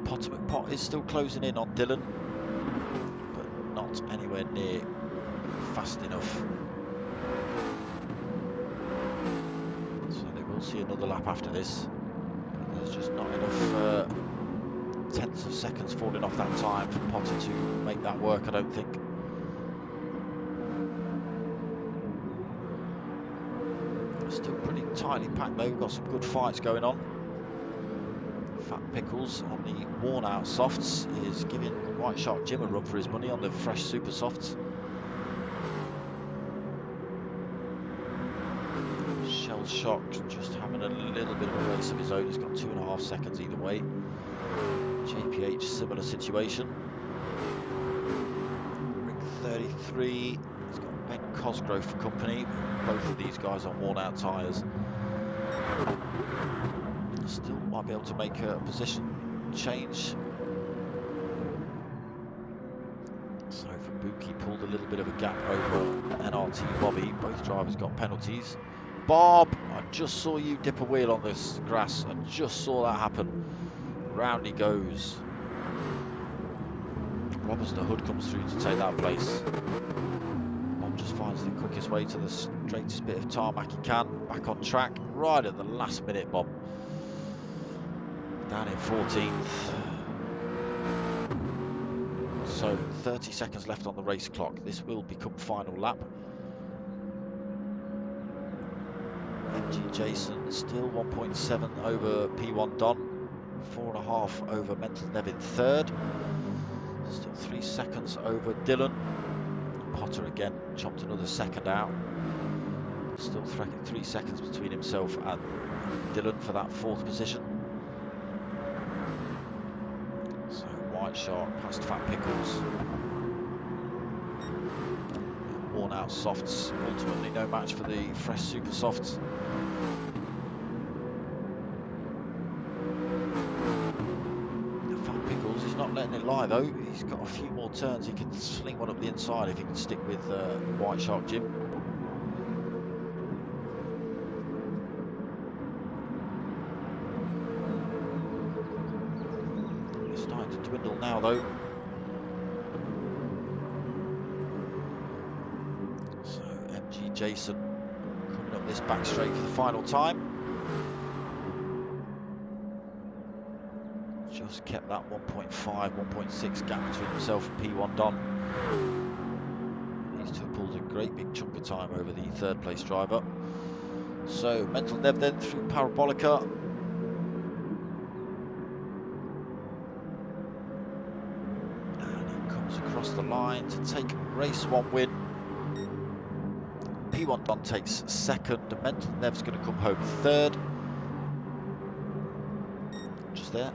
Potter McPot is still closing in on Dylan, but not anywhere near fast enough. So they will see another lap after this. There's just not enough tenths of seconds falling off that time for Potter to make that work, I don't think. Still pretty tightly packed though, we've got some good fights going on. Fat Pickles on the worn out softs is giving White Shark Jim a run for his money on the fresh super softs. Shell Shock just having a little bit of a race of his own. He's got 2.5 seconds either way. JPH, similar situation. Rick 33, he's got Ben Cosgrove for company. Both of these guys on worn out tyres. Still might be able to make a position change. So for Buki, pulled a little bit of a gap over NRT Bobby. Both drivers got penalties. Bob, I just saw you dip a wheel on this grass. I just saw that happen. Round he goes. Roberts the Hood comes through to take that place. Bob just finds the quickest way to the straightest bit of tarmac he can. Back on track, right at the last minute, Bob. Down in 14th. So 30 seconds left on the race clock. This will become final lap. MG Jason still 1.7 over P1 Don, 4.5 over Mental Nev in 3rd, still 3 seconds over Dylan. Potter again chopped another second out, still 3 seconds between himself and Dylan for that 4th position. So White Shark past Fat Pickles. Worn out softs, ultimately no match for the fresh super softs. Fat Pickles, he's not letting it lie though. He's got a few more turns. He can sling one up the inside if he can stick with White Shark Jim. He's starting to dwindle now though. Jason coming up this back straight for the final time. Just kept that 1.5, 1.6 gap between himself and P1 Don. These two pulled a great big chunk of time over the 3rd place driver. So Mental Nev then through Parabolica. And he comes across the line to take race 1 win. P1 Don takes 2nd, Mental Nev's going to come home 3rd. Just there.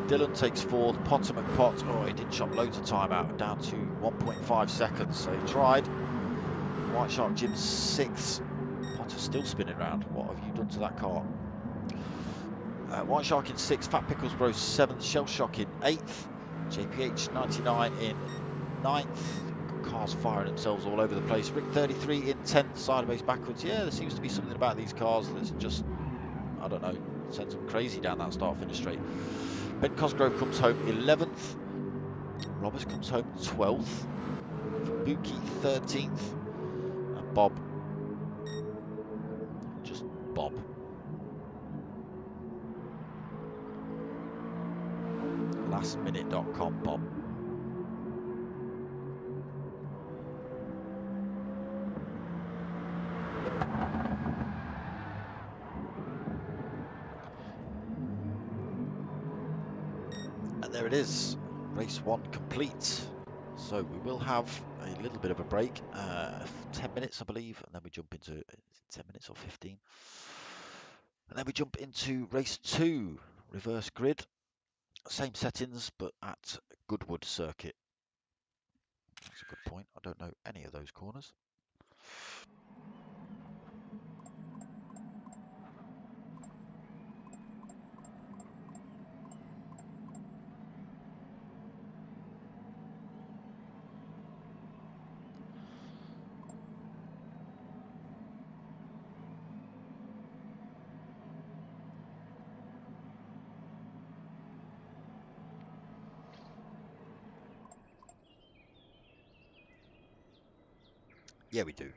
Dylan takes 4th, Potter McPot, oh he did chop loads of time out, down to 1.5 seconds, so he tried. White Shark Jim's 6th, Potter's still spinning around, what have you done to that car? White Shark in 6th, Fat Pickles Bros 7th, Shell Shock in 8th, JPH 99 in 9th. Cars firing themselves all over the place. Rick 33 in 10th, sideways backwards. Yeah, there seems to be something about these cars that's just, I don't know, sends them crazy down that start-finish straight. Ben Cosgrove comes home 11th. Roberts comes home 12th. Fabuki 13th. And Bob, just Bob. Lastminute.com Bob. And there it is, race 1 complete. So we will have a little bit of a break, 10 minutes I believe, and then we jump into 10 minutes or 15. And then we jump into race 2, reverse grid, same settings but at Goodwood circuit. That's a good point, I don't know any of those corners. Yeah, we do.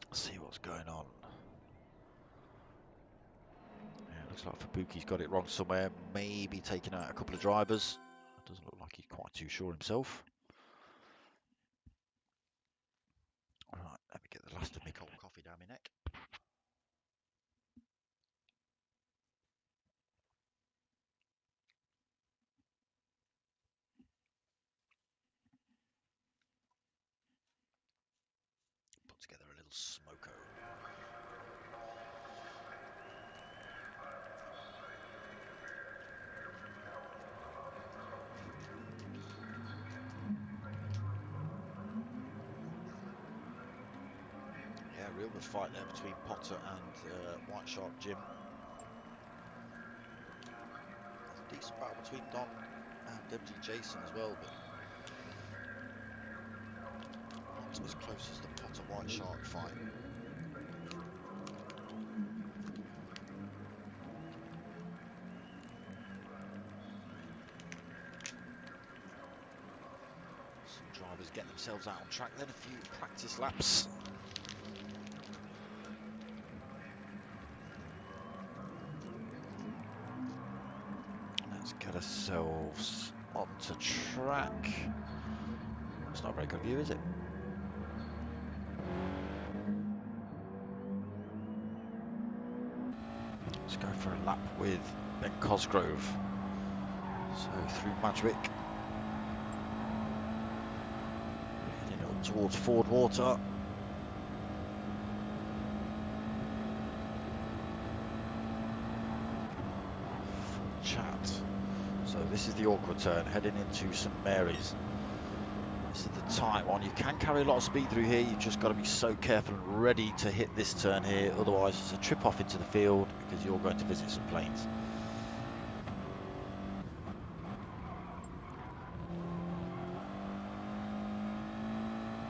Let's see what's going on. Yeah, it looks like Fabuki's got it wrong somewhere, maybe taking out a couple of drivers. It doesn't look like he's quite too sure himself. Alright, let me get the last of my cold coffee down my neck. Put together a little smoko. Yeah, real good fight there between Potter and White Shark Jim. There's a decent battle between Don and MG Jason as well, but not as close as the Potter White Shark fight. Some drivers get themselves out on track then, a few practice laps. Let's get ourselves onto track. It's not a very good view, is it? Let's go for a lap with Ben Cosgrove. So through Madgwick, heading up towards Ford Water. Chat. So this is the awkward turn, heading into St Mary's. This is the tight one. You can carry a lot of speed through here. You've just got to be so careful and ready to hit this turn here. Otherwise, it's a trip off into the field because you're going to visit some planes.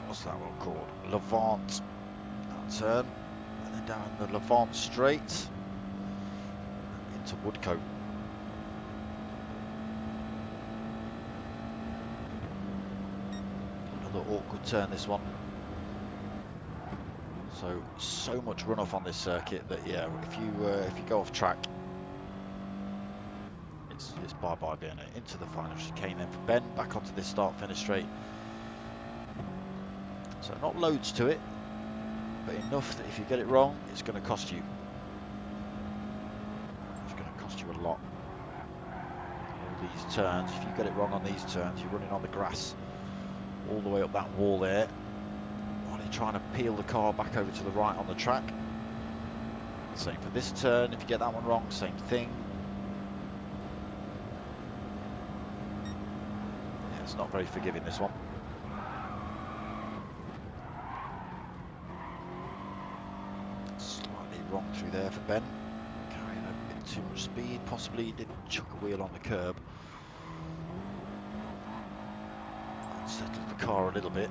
What's that one called? Levant. That turn. And then down the Levant straight into Woodcote. Another awkward turn, this one. So much runoff on this circuit that yeah, if you go off track, it's bye bye being into the final chicane. Then for Ben, back onto this start finish straight. So not loads to it, but enough that if you get it wrong, it's going to cost you. It's going to cost you a lot. All these turns, if you get it wrong on these turns, you're running on the grass all the way up that wall there. Trying to peel the car back over to the right on the track. Same for this turn, if you get that one wrong, same thing. Yeah, it's not very forgiving, this one. wrong through there for Ben. Carrying a bit too much speed, possibly did chuck a wheel on the curb. Unsettled the car a little bit.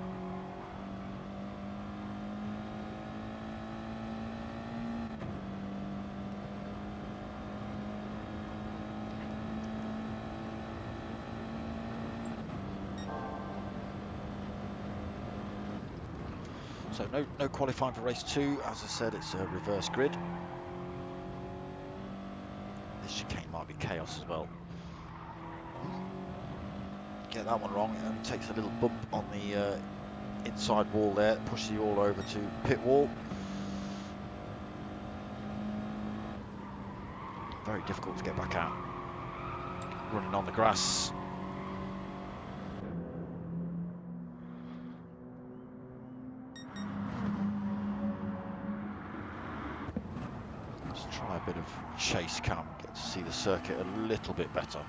So no qualifying for race 2. As I said, it's a reverse grid. This chicane might be chaos as well. Get that one wrong. It only takes a little bump on the inside wall there, pushes you all over to pit wall. Very difficult to get back out. Running on the grass. Let's try a bit of chase cam, get to see the circuit a little bit better.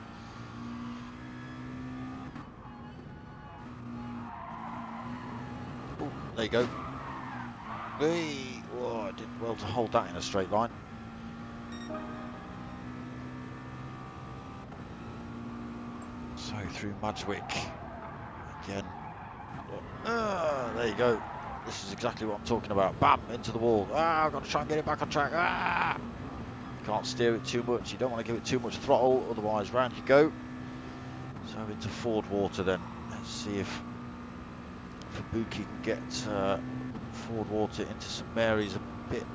Oh, there you go. Hey, oh, I did well to hold that in a straight line. So through Madgewick again. There you go. This is exactly what I'm talking about. Bam, into the wall. I've got to try and get it back on track. You can't steer it too much. You don't want to give it too much throttle, otherwise round you go. So into Ford Water then. Let's see if Fabuki can get Ford Water into St Mary's a bit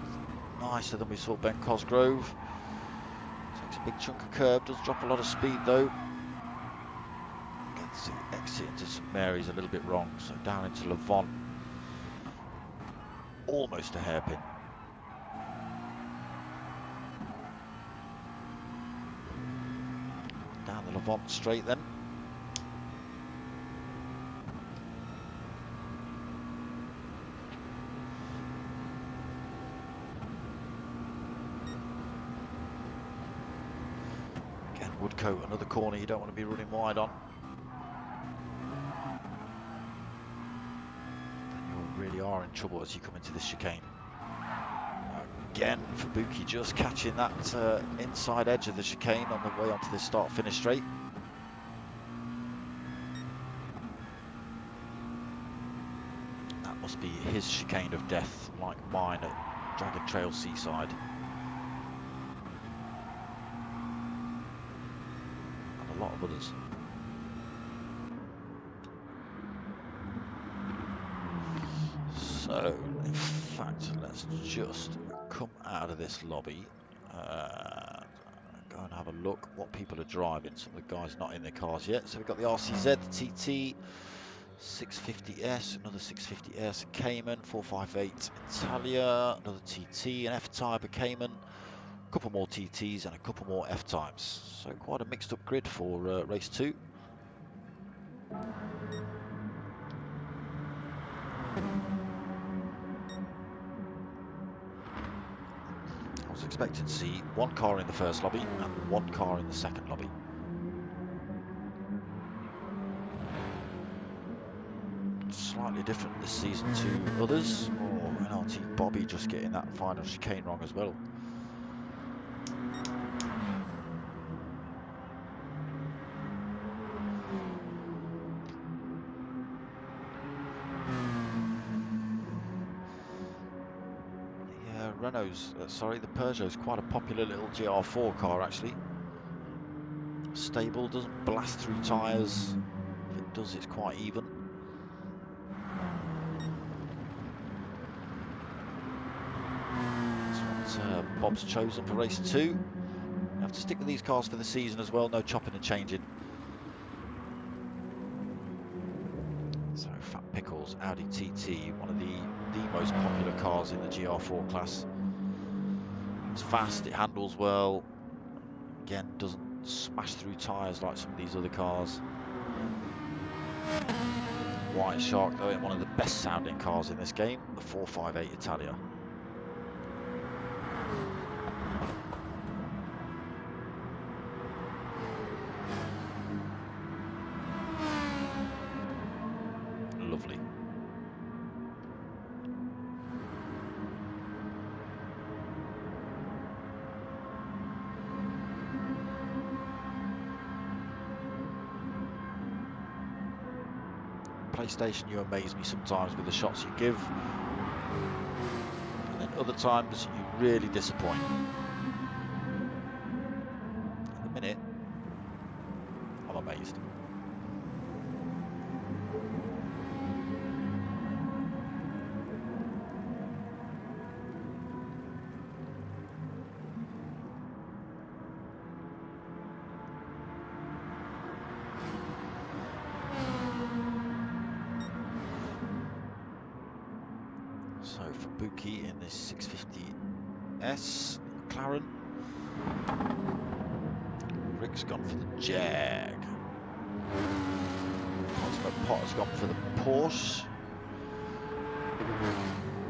nicer than we saw Ben Cosgrove. Takes a big chunk of curb, does drop a lot of speed though. Gets the exit into St Mary's a little bit wrong, so down into Levant. Almost a hairpin. Down the Levant straight then. Again, Woodcote, another corner you don't want to be running wide on. Really are in trouble as you come into this chicane. Again, Fabuki just catching that inside edge of the chicane on the way onto the start-finish straight. That must be his chicane of death, like mine at Dragon Trail Seaside. And a lot of others. So, in fact, let's just come out of this lobby, go and have a look what people are driving. Some of the guys not in their cars yet. So we've got the RCZ, the TT, 650S, another 650S, a Cayman, 458 Italia, another TT, an F-Type, a Cayman, a couple more TTs and a couple more F-Types. So quite a mixed up grid for race 2. I was expecting to see one car in the first lobby and one car in the second lobby. Slightly different this season to others. Oh, NRT Bobby just getting that final chicane wrong as well. The Peugeot's quite a popular little GR4 car actually. Stable, doesn't blast through tyres. If it does, it's quite even. That's what Bob's chosen for race 2. You have to stick with these cars for the season as well, no chopping and changing. So Fat Pickles, Audi TT, one of the most popular cars in the GR4 class. It's fast, it handles well, again doesn't smash through tyres like some of these other cars. White Shark though in one of the best sounding cars in this game, the 458 Italia. Lovely. PlayStation, you amaze me sometimes with the shots you give, and then other times you really disappoint. At the minute, I'm amazed. So for Buki in this 650S McLaren, Rick's gone for the Jag. Potter's gone for the Porsche.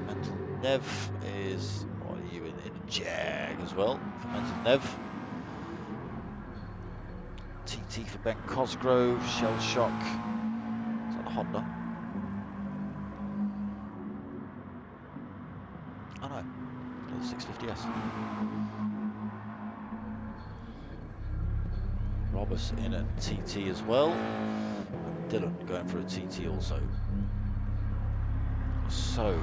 Mental Nev is, what are you in a Jag as well for Mental Nev. TT for Ben Cosgrove, Shell Shock. Is that a Honda? Oh no, another 650S. Roberts in a TT as well. And Dylan going for a TT also. So,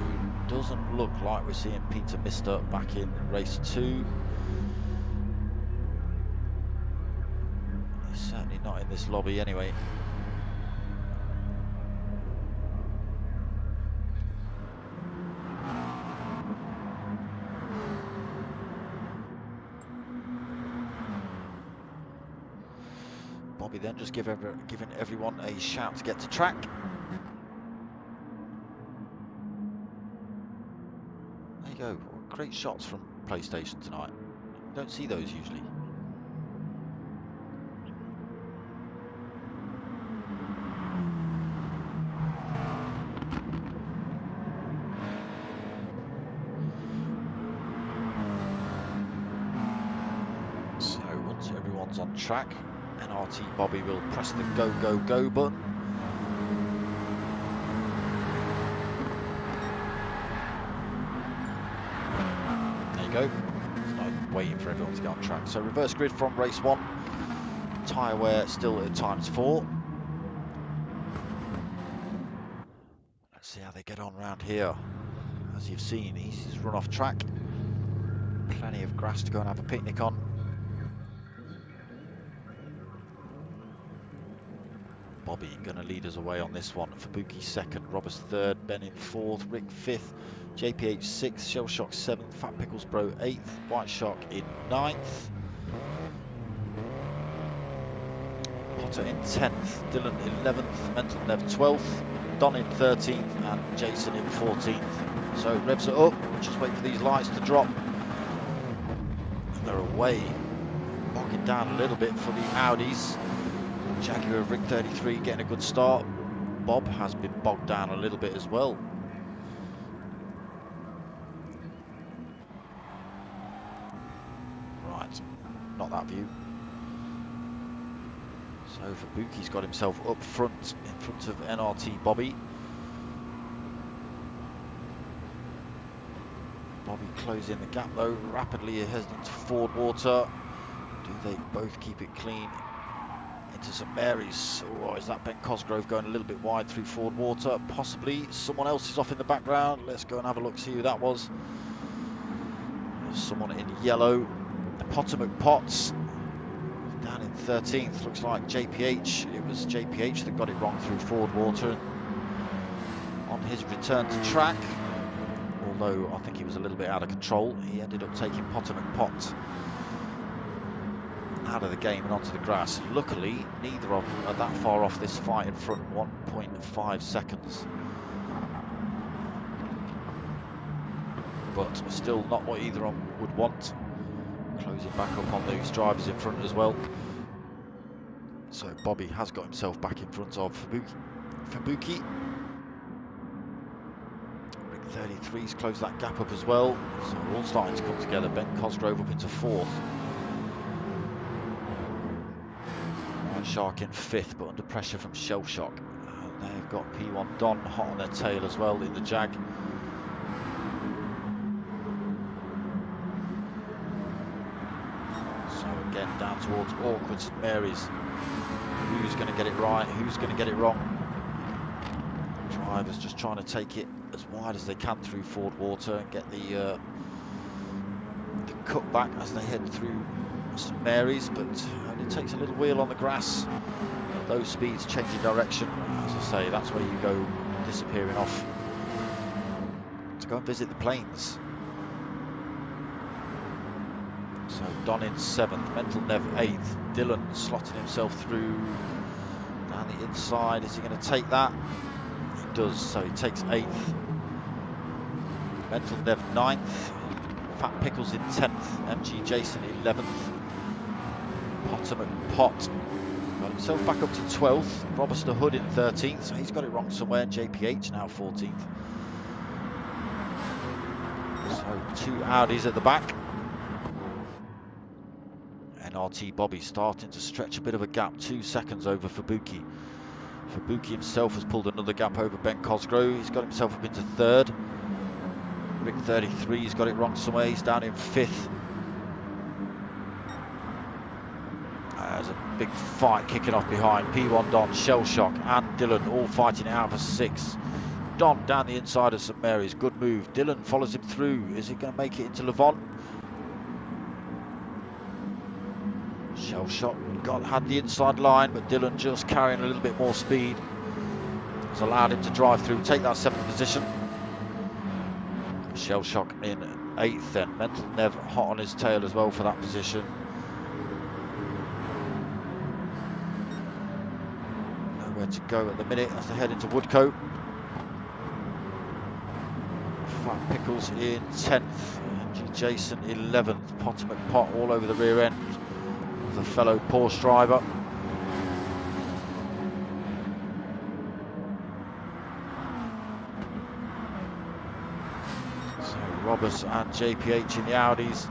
doesn't look like we're seeing Peter Mister back in race 2. He's certainly not in this lobby anyway. Bobby then just giving everyone a shout to get to track. There you go. Great shots from PlayStation tonight. Don't see those usually. So once everyone's on track, MRT Bobby will press the go, go, go button. There you go. It's not waiting for everyone to get on track. So reverse grid from race 1. Tyre wear still at ×4. Let's see how they get on around here. As you've seen, he's run off track. Plenty of grass to go and have a picnic on. Bobby going to lead us away on this one. Fubuki 2nd, Roberts 3rd, Ben in 4th, Rick 5th, JPH 6th, Shell Shock 7th, Fat Pickles Bro 8th, White Shark in 9th, Potter in 10th, Dylan 11th, Mental Nev 12th, Don in 13th, and Jason in 14th. So revs it up, just wait for these lights to drop. And they're away, bogging down a little bit for the Audis. Jaguar of Rick 33 getting a good start. Bob has been bogged down a little bit as well. Right, not that view. So Fubuki's got himself up front, in front of NRT Bobby. Bobby closing the gap though, rapidly heading to Ford Water. Do they both keep it clean? Into St Mary's. Oh, is that Ben Cosgrove going a little bit wide through Ford Water? Possibly. Someone else is off in the background. Let's go and have a look, see who that was. Someone in yellow. Potter McPotts down in 13th. Looks like JPH. It was JPH that got it wrong through Ford Water on his return to track. Although I think he was a little bit out of control. He ended up taking Potter McPott out of the game and onto the grass. Luckily, neither of them are that far off this fight in front, 1.5 seconds. But still not what either of them would want. Closing back up on those drivers in front as well. So Bobby has got himself back in front of Fubuki. Rick 33's closed that gap up as well. So we're all starting to come together. Ben Cosgrove up into 4th. Shark in 5th, but under pressure from Shell Shock. And they've got P1 Don hot on their tail as well in the Jag. So again down towards awkward St Mary's. Who's going to get it right? Who's going to get it wrong? drivers just trying to take it as wide as they can through Ford Water and get the cut back as they head through St Mary's, but only takes a little wheel on the grass. At those speeds, changing direction, as I say, that's where you go disappearing off to go and visit the plains. So Don in 7th, Mental Nev 8th, Dylan slotting himself through down the inside. Is he going to take that? He does, so he takes 8th. Mental Nev 9th, Fat Pickles in 10th, MG Jason 11th, Potter McPot got himself back up to 12th, Robuster Hood in 13th, so he's got it wrong somewhere. JPH now 14th. So 2 Audis at the back. NRT Bobby starting to stretch a bit of a gap, 2 seconds over Fubuki. Fubuki himself has pulled another gap over Ben Cosgrove. He's got himself up into 3rd. Rick 33's got it wrong somewhere. He's down in 5th. There's a big fight kicking off behind. P1 Don, Shell Shock and Dylan all fighting it out for 6th. Don down the inside of St Mary's. Good move. Dylan follows him through. Is he going to make it into Levon? Shell Shock had the inside line, but Dylan just carrying a little bit more speed has allowed him to drive through, take that 7th position. Shell Shock in 8th then. Mental Nev hot on his tail as well for that position. Nowhere to go at the minute as they head into Woodcote. Fat Pickles in 10th. MG Jason 11th. Potter McPot all over the rear end of the fellow Porsche driver. Roberts and JPH in the Audis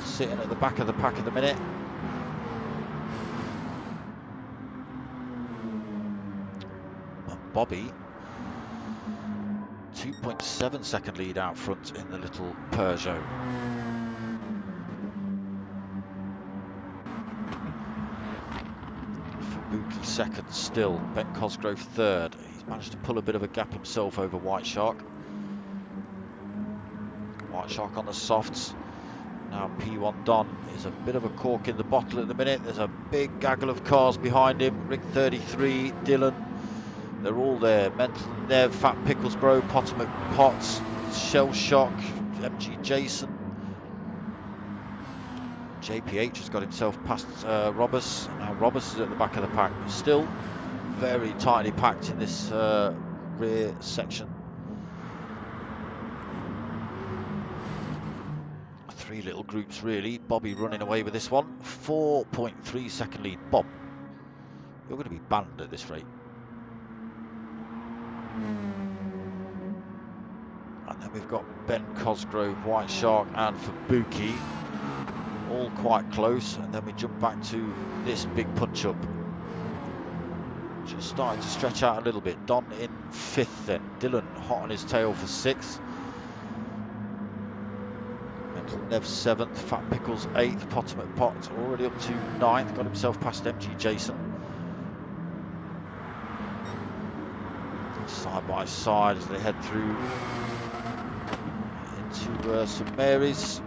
sitting at the back of the pack at the minute. And Bobby 2.7 second lead out front in the little Peugeot. Fubuki 2nd still, Ben Cosgrove 3rd. He's managed to pull a bit of a gap himself over White Shark. White Shark on the softs. Now P1 Don is a bit of a cork in the bottle at the minute. There's a big gaggle of cars behind him. Rick 33, Dylan, they're all there. Mental Nev, Fat Pickles Bro, Potter McPots, Shell Shock, MG Jason. JPH has got himself past Robus. Now Robus is at the back of the pack, but still very tightly packed in this rear section. 3 little groups really. Bobby running away with this one. 4.3 second lead. Bob, you're going to be banned at this rate. And then we've got Ben Cosgrove, White Shark and Fubuki all quite close, and then we jump back to this big punch up. Just starting to stretch out a little bit. Don in 5th then. Dylan hot on his tail for 6th. Nev 7th, Fat Pickles 8th, Potter McPot already up to 9th, got himself past MG Jason. Side by side as they head through into St Mary's.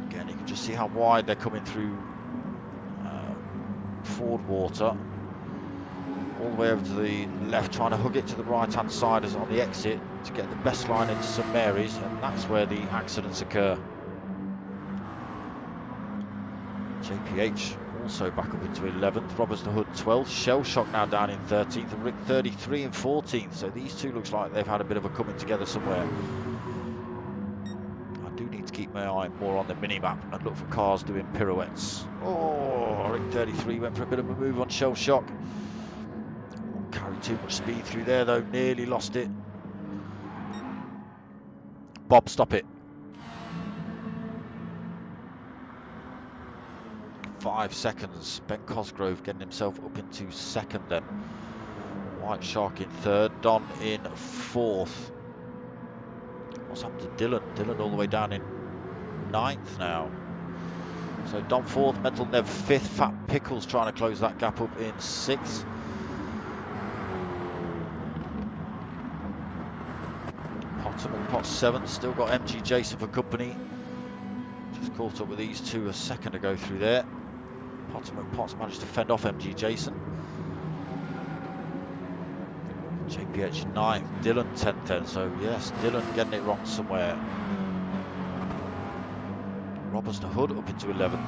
Again, you can just see how wide they're coming through Ford Water. All the way over to the left, trying to hook it to the right hand side as on the exit to get the best line into St Mary's, and that's where the accidents occur. JPH also back up into 11th, Roberts the Hood 12th, Shell Shock now down in 13th, and Rick 33 in 14th. So these two looks like they've had a bit of a coming together somewhere. I do need to keep my eye more on the mini-map and look for cars doing pirouettes. Oh, Rick 33 went for a bit of a move on Shell Shock. Carried too much speed through there though, nearly lost it. Bob, stop it. 5 seconds. Ben Cosgrove getting himself up into 2nd then. White Shark in 3rd, Don in 4th. What's happened to Dylan? Dylan all the way down in 9th now. So Don 4th, Mental Nev 5th, Fat Pickles trying to close that gap up in 6th. Potts 7th, still got MG Jason for company. Just caught up with these two a second ago through there. Potts managed to fend off MG Jason. JPH 9th, Dylan 10th then, so yes, Dylan getting it wrong somewhere. Roberts the Hood up into 11th.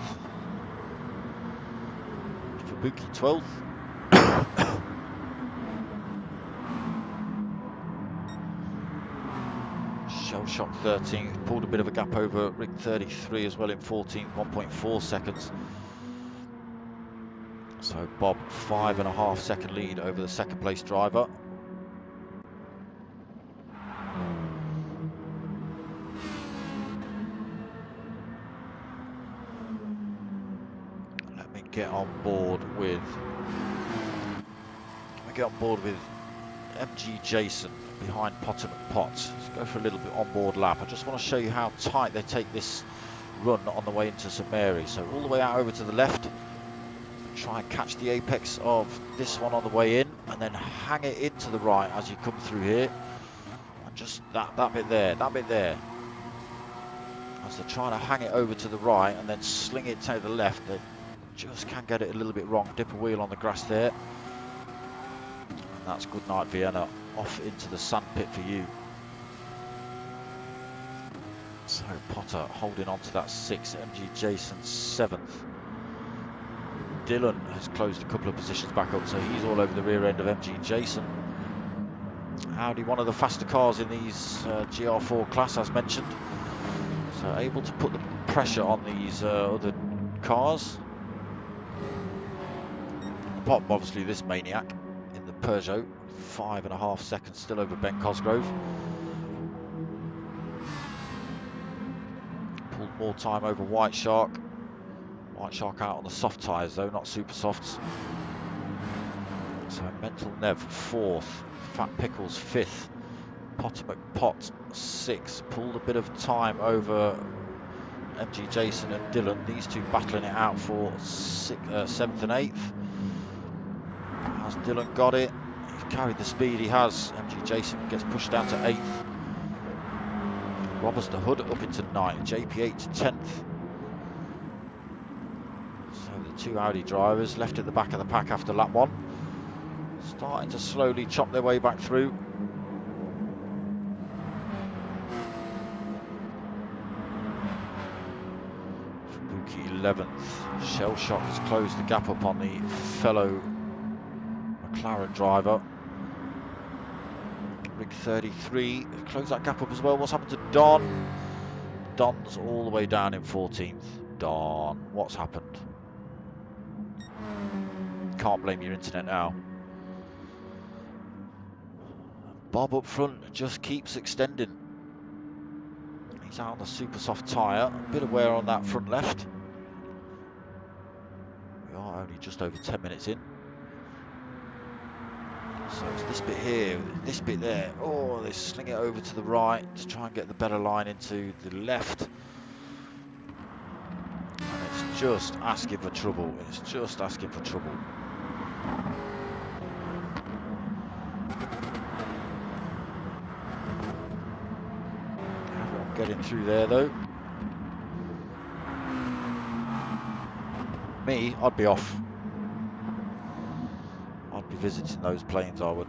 Fubuki 12th. Shell Shock 13th, pulled a bit of a gap over Rick 33 as well in 14th, 1.4 seconds. So Bob 5.5 second lead over the second place driver. Let me get on board with MG Jason behind Potter McPotts. Let's go for a little bit on-board lap. I just want to show you how tight they take this run on the way into St Mary. So all the way out over to the left, try and catch the apex of this one on the way in, and then hang it into the right as you come through here. And just that bit there, as they're trying to hang it over to the right and then sling it to the left, they just can get it a little bit wrong. Dip a wheel on the grass there. And that's good night, Vienna. Off into the sand pit for you. So Potter holding on to that 6th, MG Jason 7th. Dylan has closed a couple of positions back up, so he's all over the rear end of MG Jason. Audi, one of the faster cars in these GR4 class, as mentioned. So able to put the pressure on these other cars. Apart from obviously this maniac in the Peugeot, 5.5 seconds still over Ben Cosgrove. Pulled more time over White Shark. White Shark out on the soft tyres though, not super softs. So Mental Nev 4th, Fat Pickles 5th, Potter McPott 6th. Pulled a bit of time over MG Jason and Dylan. These two battling it out for 7th and 8th. Has Dylan got it? He's carried the speed he has. MG Jason gets pushed down to 8th. Roberts the Hood up into 9th. JP8 10th. So the two Audi drivers left at the back of the pack after lap 1. Starting to slowly chop their way back through. Fubuki 11th. Shell Shock has closed the gap up on the fellow McLaren driver. Rig 33 close that gap up as well. What's happened to Don? Don's all the way down in 14th. Don, what's happened? Can't blame your internet now. Bob up front just keeps extending. He's out on the super soft tyre. A bit of wear on that front left. We are only just over 10 minutes in. So it's this bit here, this bit there. Oh, they sling it over to the right to try and get the better line into the left. And it's just asking for trouble. It's just asking for trouble. Everyone getting through there though. Me, I'd be off. I'd be visiting those planes, I would.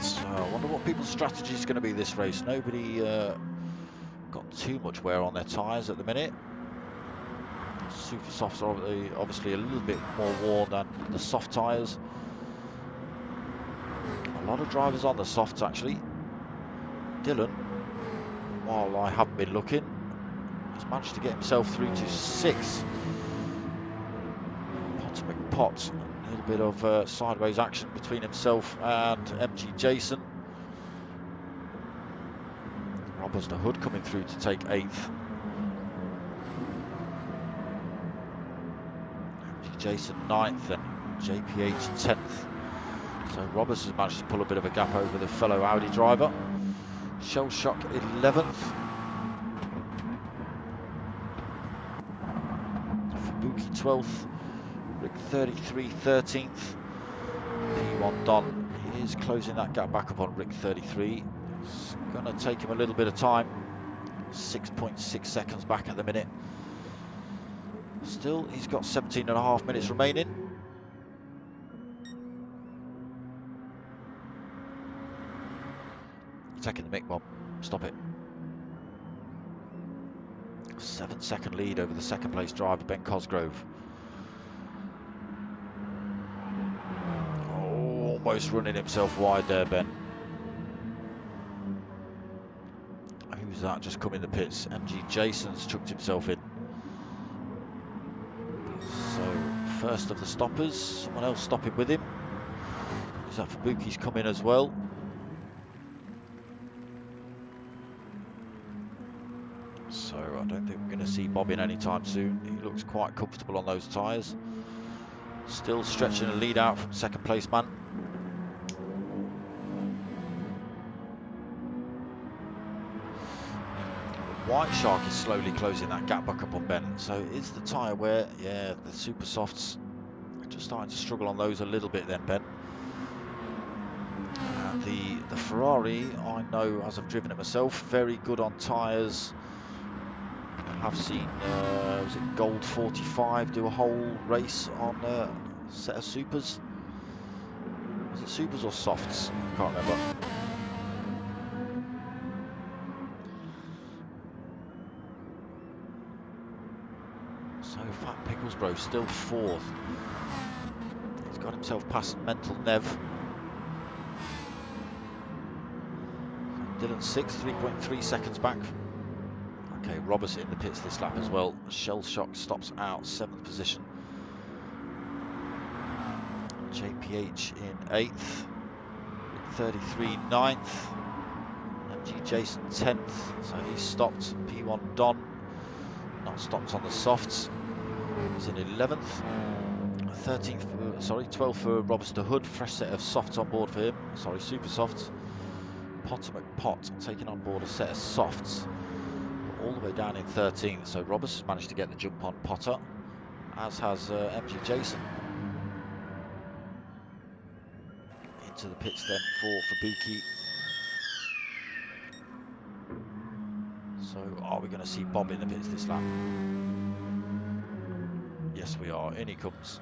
So I wonder what people's strategy is going to be this race. Nobody got too much wear on their tyres at the minute. Super softs are obviously a little bit more worn than the soft tyres. A lot of drivers on the softs actually. Dylan, while I haven't been looking, has managed to get himself through to 6th. Potter McPott, a little bit of sideways action between himself and MG Jason. Roberts the Hood coming through to take 8th. Jason 9th and JPH 10th. So Roberts has managed to pull a bit of a gap over the fellow Audi driver. Shell Shock 11th. Fubuki 12th. Rick 33 13th. P1 Don is closing that gap back up on Rick 33. It's going to take him a little bit of time. 6.6 seconds back at the minute. Still, he's got 17.5 minutes remaining. Taking the mick, Bob. Stop it. 7-second lead over the second place driver, Ben Cosgrove. Oh, almost running himself wide there, Ben. Who's that just come in the pits? MG Jason's chucked himself in. So, first of the stoppers. Someone else stopping with him. Is that Fubuki's come in as well? So, I don't think we're going to see Bob in anytime soon. He looks quite comfortable on those tyres. Still stretching a lead out from second place man. White Shark is slowly closing that gap back up on Ben. So it's the tyre where, yeah, the super softs are just starting to struggle on those a little bit then, Ben. And the Ferrari, I know as I've driven it myself, very good on tyres. I've seen, was it Gold 45 do a whole race on a set of supers? Was it supers or softs? I can't remember. So Fat Picklesbro still fourth. He's got himself past Mental Nev. Dylan sixth, 3.3 seconds back. Okay, Roberts in the pits this lap as well. Shell Shock stops out, 7th position. JPH in 8th. 33 9th. MG Jason 10th. So he's stopped. P1 Don not stopped on the softs. He's in 11th. 13th, sorry, 12th for Roberts to Hood. Fresh set of softs on board for him. Sorry, super softs. Potter McPot taking on board a set of softs. All the way down in 13th. So Roberts has managed to get the jump on Potter, as has MG Jason. Into the pits then for Fubuki. So are we going to see Bob in the pits this lap? Yes, we are. In he comes.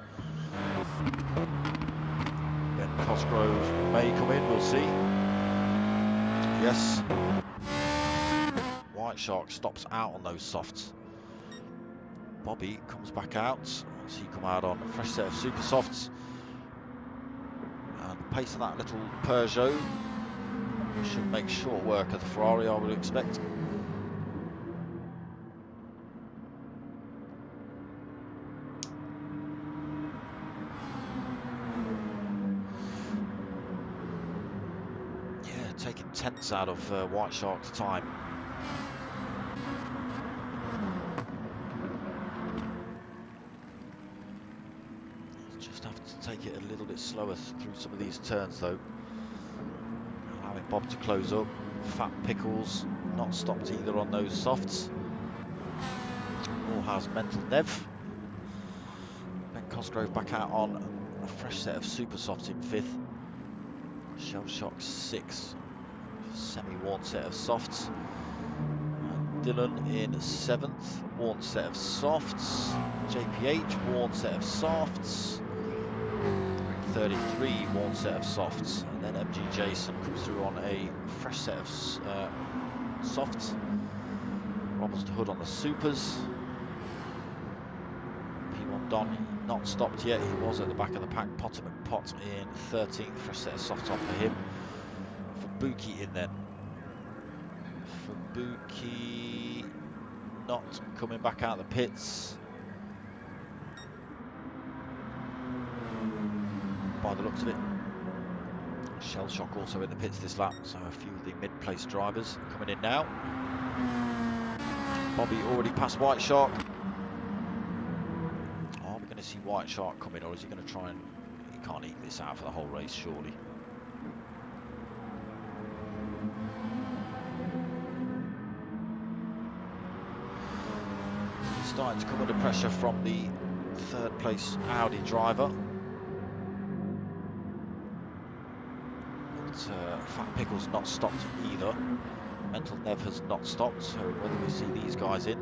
Ben Cosgrove may come in, we'll see. Yes. White Shark stops out on those softs. Bobby comes back out. As he come out on a fresh set of super softs. And the pace of that little Peugeot should make short work of the Ferrari, I would expect. Yeah, taking tenths out of White Shark's time. Just have to take it a little bit slower through some of these turns though. Allowing Bob to close up. Fat Pickles not stopped either on those softs. Or has Mental Nev. Ben Cosgrove back out on a fresh set of super softs in 5th. Shell Shock 6th. Semi-worn set of softs. And Dylan in 7th. Worn set of softs. JPH, worn set of softs. 33, worn set of softs. And then MG Jason comes through on a fresh set of softs. Roberts to Hood on the supers. P1 Don not stopped yet. He was at the back of the pack. Potter McPot in 13th. Fresh set of softs on for him. Fubuki in then. Fubuki not coming back out of the pits. By the looks of it. Shell Shock also in the pits this lap, so a few of the mid-place drivers coming in now. Bobby already passed White Shark. Are we going to see White Shark come in, or is he going to try and Can't eke this out for the whole race, surely. Starting to come under pressure from the third place Audi driver. But Fat Pickle's not stopped either. Mental Nev has not stopped, so whether we see these guys in,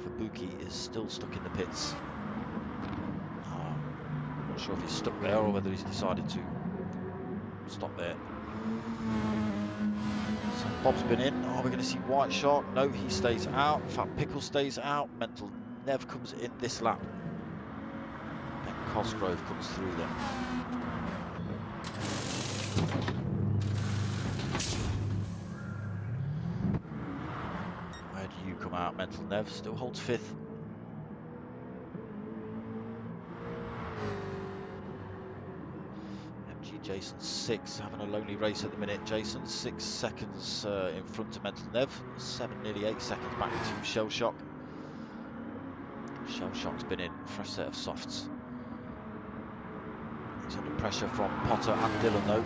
Fabuki is still stuck in the pits. I'm not sure if he's stuck there or whether he's decided to stop there. So Bob's been in. Are we going to see White Shark? No, he stays out. Fat Pickle stays out. Mental Nev comes in this lap. Ben Cosgrove comes through then. Where do you come out? Mental Nev still holds 5th. Jason 6, having a lonely race at the minute. Jason 6 seconds in front of Mental Nev, 7, nearly 8 seconds back to Shell Shock. Shell Shock's been in, fresh set of softs. He's under pressure from Potter and Dillon though.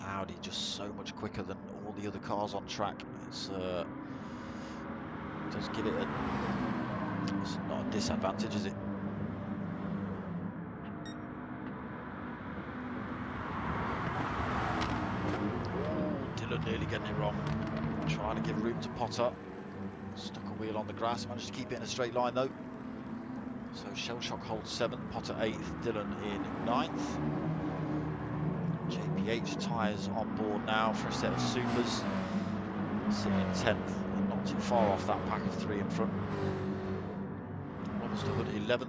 Audi just so much quicker than all the other cars on track. It's does give it it's not a disadvantage, is it? Nearly getting it wrong. Trying to give room to Potter. Stuck a wheel on the grass. Managed to keep it in a straight line though. So Shell Shock holds 7th, Potter 8th, Dillon in 9th. JPH tyres on board now for a set of supers. Sitting in 10th and not too far off that pack of 3 in front. Roberts to Hood 11th.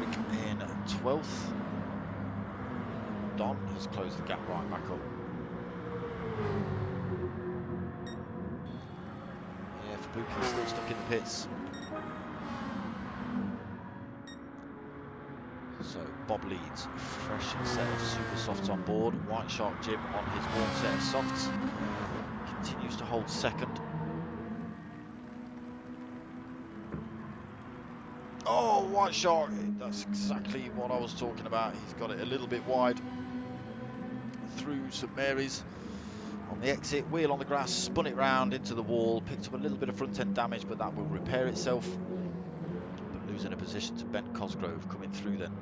Rick in 12th. Don has closed the gap right back up. Yeah, Fabuki's still stuck in the pits. So Bob leads, fresh set of super softs on board. White Shark Jim on his warm set of softs. Continues to hold 2nd. Oh, White Shark, that's exactly what I was talking about. He's got it a little bit wide through St Mary's on the exit, wheel on the grass, spun it round into the wall, picked up a little bit of front end damage, but that will repair itself. But losing a position to Ben Cosgrove coming through then.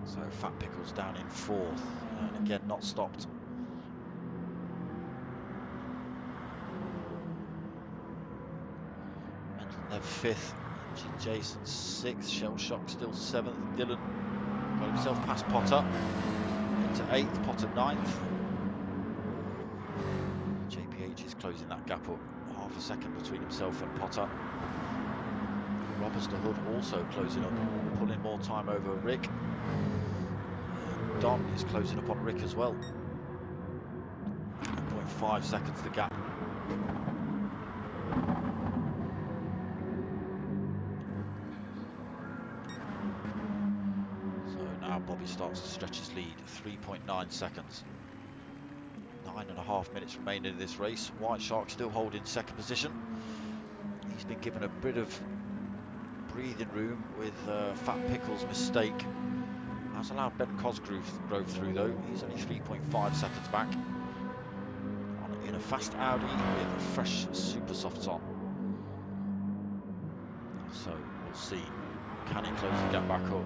So Fat Pickle's down in 4th, and again not stopped. Mental Nev 5th, Jason 6th, Shell Shock still 7th, Dillon got himself past Potter, into 8th, Potter 9th. JPH is closing that gap up, half a second between himself and Potter. Roberts to Hood also closing up, pulling more time over Rick. And Don is closing up on Rick as well. 0.5 seconds the gap. Bobby starts to stretch his lead, 3.9 seconds. 9.5 minutes remaining in this race. White Shark still holding 2nd position. He's been given a bit of breathing room with Fat Pickle's mistake. Has allowed Ben Cosgrove through though. He's only 3.5 seconds back. In a fast Audi with fresh super softs on. So we'll see. Can he close the gap back up?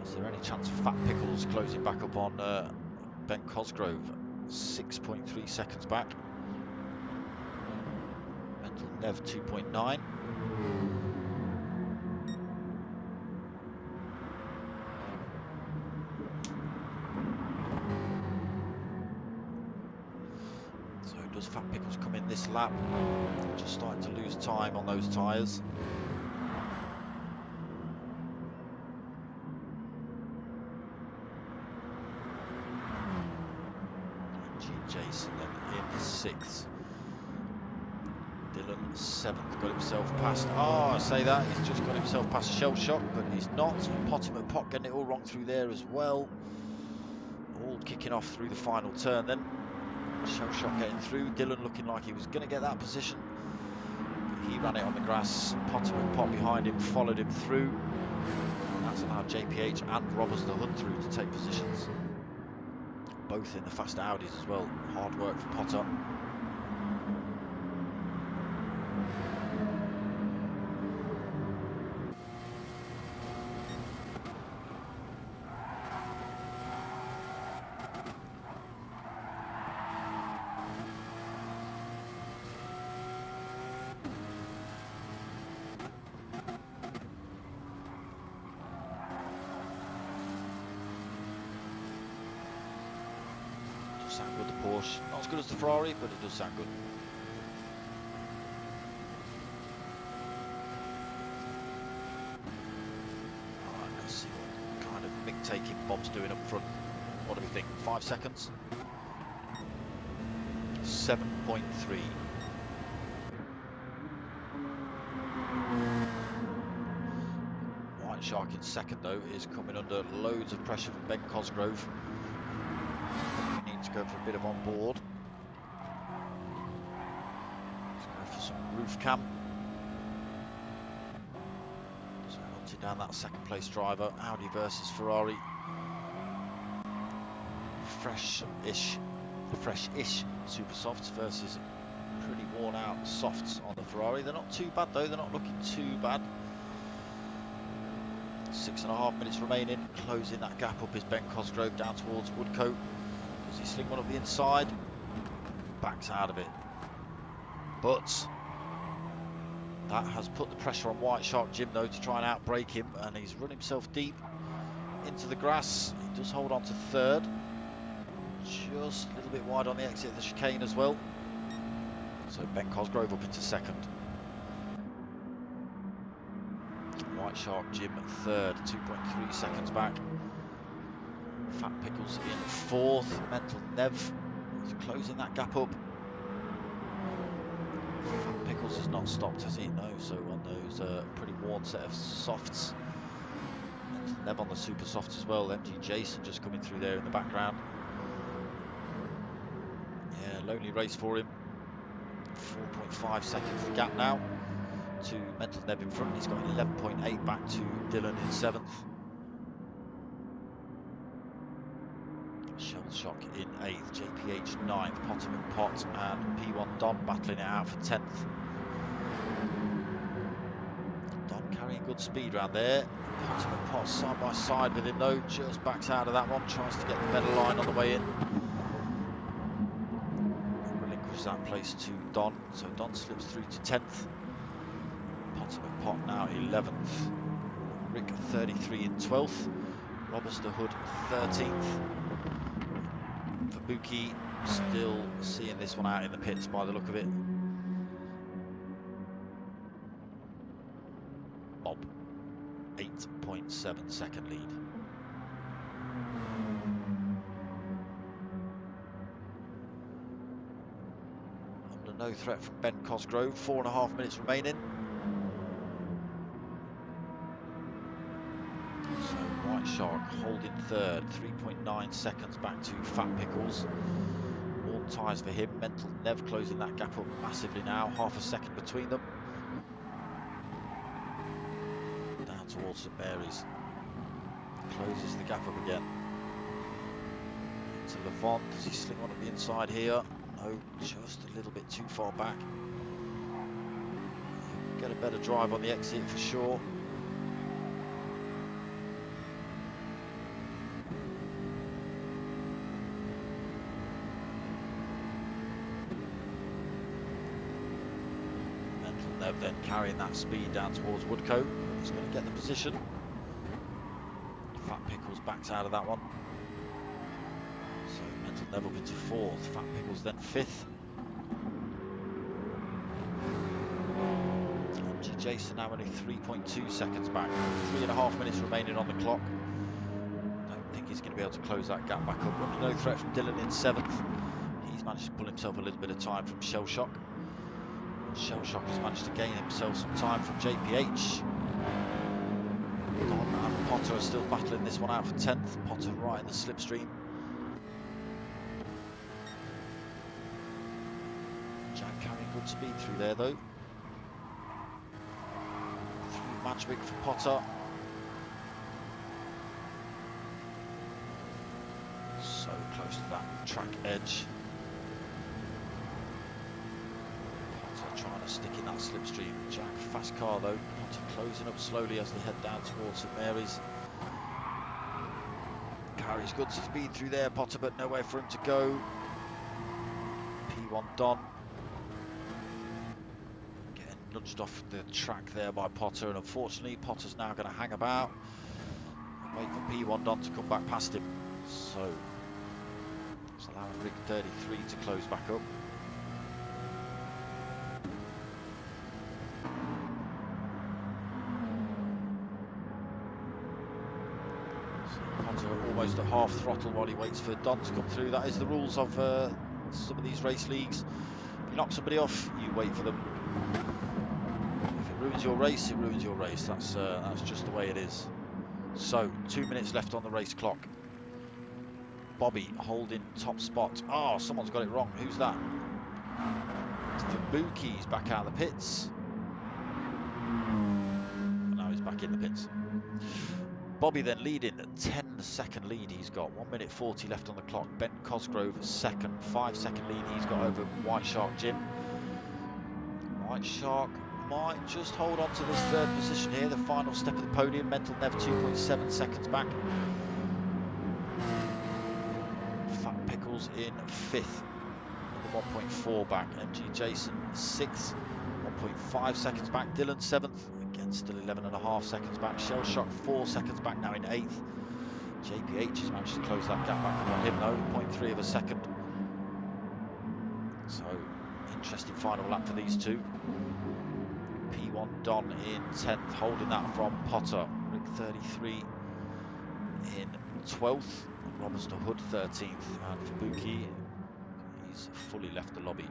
Is there any chance of Fat Pickles closing back up on Ben Cosgrove? 6.3 seconds back. Mental Nev 2.9. So does Fat Pickles come in this lap? Just starting to lose time on those tyres. Jason in 6th. Dillon 7th, got himself past. Oh, I say that, he's just got himself past Shell Shock, but he's not. Potter McPot getting it all wrong through there as well. All kicking off through the final turn then. Shell Shock getting through. Dylan looking like he was going to get that position, but he ran it on the grass. Potter and Pot behind him followed him through. And that's allowed JPH and Robbers the Hood through to take positions. Both in the fast Audis as well. Hard work for Potter. Sound good, the Porsche. Not as good as the Ferrari, but it does sound good. Alright, let's see what kind of mick taking Bob's doing up front. What do we think? 5 seconds? 7.3. White Shark in second though is coming under loads of pressure from Ben Cosgrove. To go for a bit of on board. Let's go for some roof cam. So hunting down that second place driver. Audi versus Ferrari. Fresh-ish super softs versus pretty worn out softs on the Ferrari. They're not too bad though, they're not looking too bad. 6.5 minutes remaining. Closing that gap up is Ben Cosgrove down towards Woodcote. Does he sling one up the inside? Backs out of it. But that has put the pressure on White Shark Jim though to try and outbrake him, and he's run himself deep into the grass. He does hold on to third. Just a little bit wide on the exit of the chicane as well. So Ben Cosgrove up into second. White Shark Jim third, 2.3 seconds back. Fat Pickles in fourth. Mental Nev is closing that gap up. Fat Pickles has not stopped, has he? No, so on those pretty worn set of softs. Mental Nev on the super softs as well. MG Jason just coming through there in the background. Yeah, lonely race for him. 4.5 seconds the gap now to Mental Nev in front. He's got 11.8 back to Dylan in seventh. Shell Shock in 8th, JPH 9th, Potter and Pot and P1 Don battling it out for 10th. Don carrying good speed around there. Potter and Pot side by side with him though, just backs out of that one, tries to get the better line on the way in. Relinquishes that place to Don, so Don slips through to 10th. Potter and Pot now 11th. Rick 33 in 12th. Robbers the Hood 13th. Fabuki still seeing this one out in the pits by the look of it. Bob, 8.7 second lead. Under no threat from Ben Cosgrove, 4.5 minutes remaining. So White Shark holding third, 3.9 seconds back to Fat Pickles. All tyres for him. Mental Nev closing that gap up massively now, half a second between them. Down towards St Mary's. Closes the gap up again. To Levon, does he sling one at the inside here? No, just a little bit too far back. Get a better drive on the exit for sure. Nev then carrying that speed down towards Woodcote. He's going to get the position. Fat Pickles backs out of that one. So Mental Nev up into fourth. Fat Pickles then fifth. MG Jason now only 3.2 seconds back. 3.5 minutes remaining on the clock. Don't think he's going to be able to close that gap back up. Under no threat from Dylan in seventh. He's managed to pull himself a little bit of time from Shell Shock. Shell Shock has managed to gain himself some time from JPH. Don and Potter are still battling this one out for 10th. Potter right in the slipstream. Good speed through there though. Through Madgwick for Potter. So close to that track edge. Potter trying to stick in that slipstream. Jack, fast car though. Potter closing up slowly as they head down towards St Mary's. Carries good speed through there, Potter, but nowhere for him to go. P1 Don. Getting nudged off the track there by Potter, and unfortunately Potter's now going to hang about and wait for P1 Don to come back past him. So it's allowing Rig 33 to close back up. So Potter almost at half throttle while he waits for Don to come through. That is the rules of some of these race leagues. If you knock somebody off, you wait for them. If it ruins your race, it ruins your race. That's just the way it is. So 2 minutes left on the race clock. Bobby holding top spot. Oh, someone's got it wrong. Who's that? Fabuki's back out of the pits. And now he's back in the pits. Bobby then leading, 10-second lead he's got. 1 minute 40 left on the clock. Ben Cosgrove second, 5-second lead he's got over White Shark Jim. White Shark might just hold on to this third position here, the final step of the podium. Mental Nev 2.7 seconds back. Fat Pickles in fifth, another 1.4 back. MG Jason sixth, 1.5 seconds back. Dylan seventh, again still 11.5 seconds back. Shell Shock 4 seconds back now in eighth. JPH has managed to close that gap back on him though, 0.3 of a second. So interesting final lap for these two. P1 Don in 10th, holding that from Potter. Rick 33 in 12th. Robuster Hood 13th. And Fabuki, he's fully left the lobby.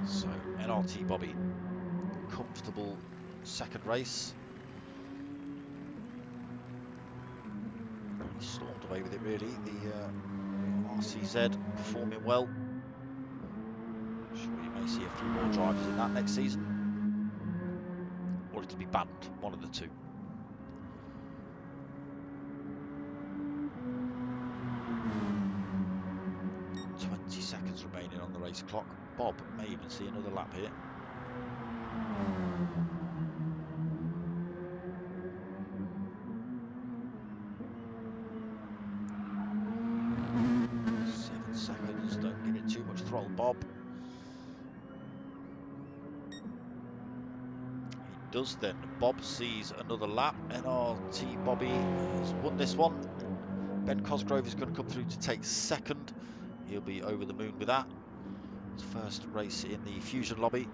So NRT Bobby, comfortable second race. He stormed away with it really. The RCZ performing well. I'm sure you may see a few more drivers in that next season, or it'll be banned, one of the two. .20 seconds remaining on the race clock. Bob may even see another lap here. Don't give it too much throttle, Bob. He does then. Bob sees another lap. NRT Bobby has won this one. Ben Cosgrove is going to come through to take second. He'll be over the moon with that. His first race in the Fusion lobby.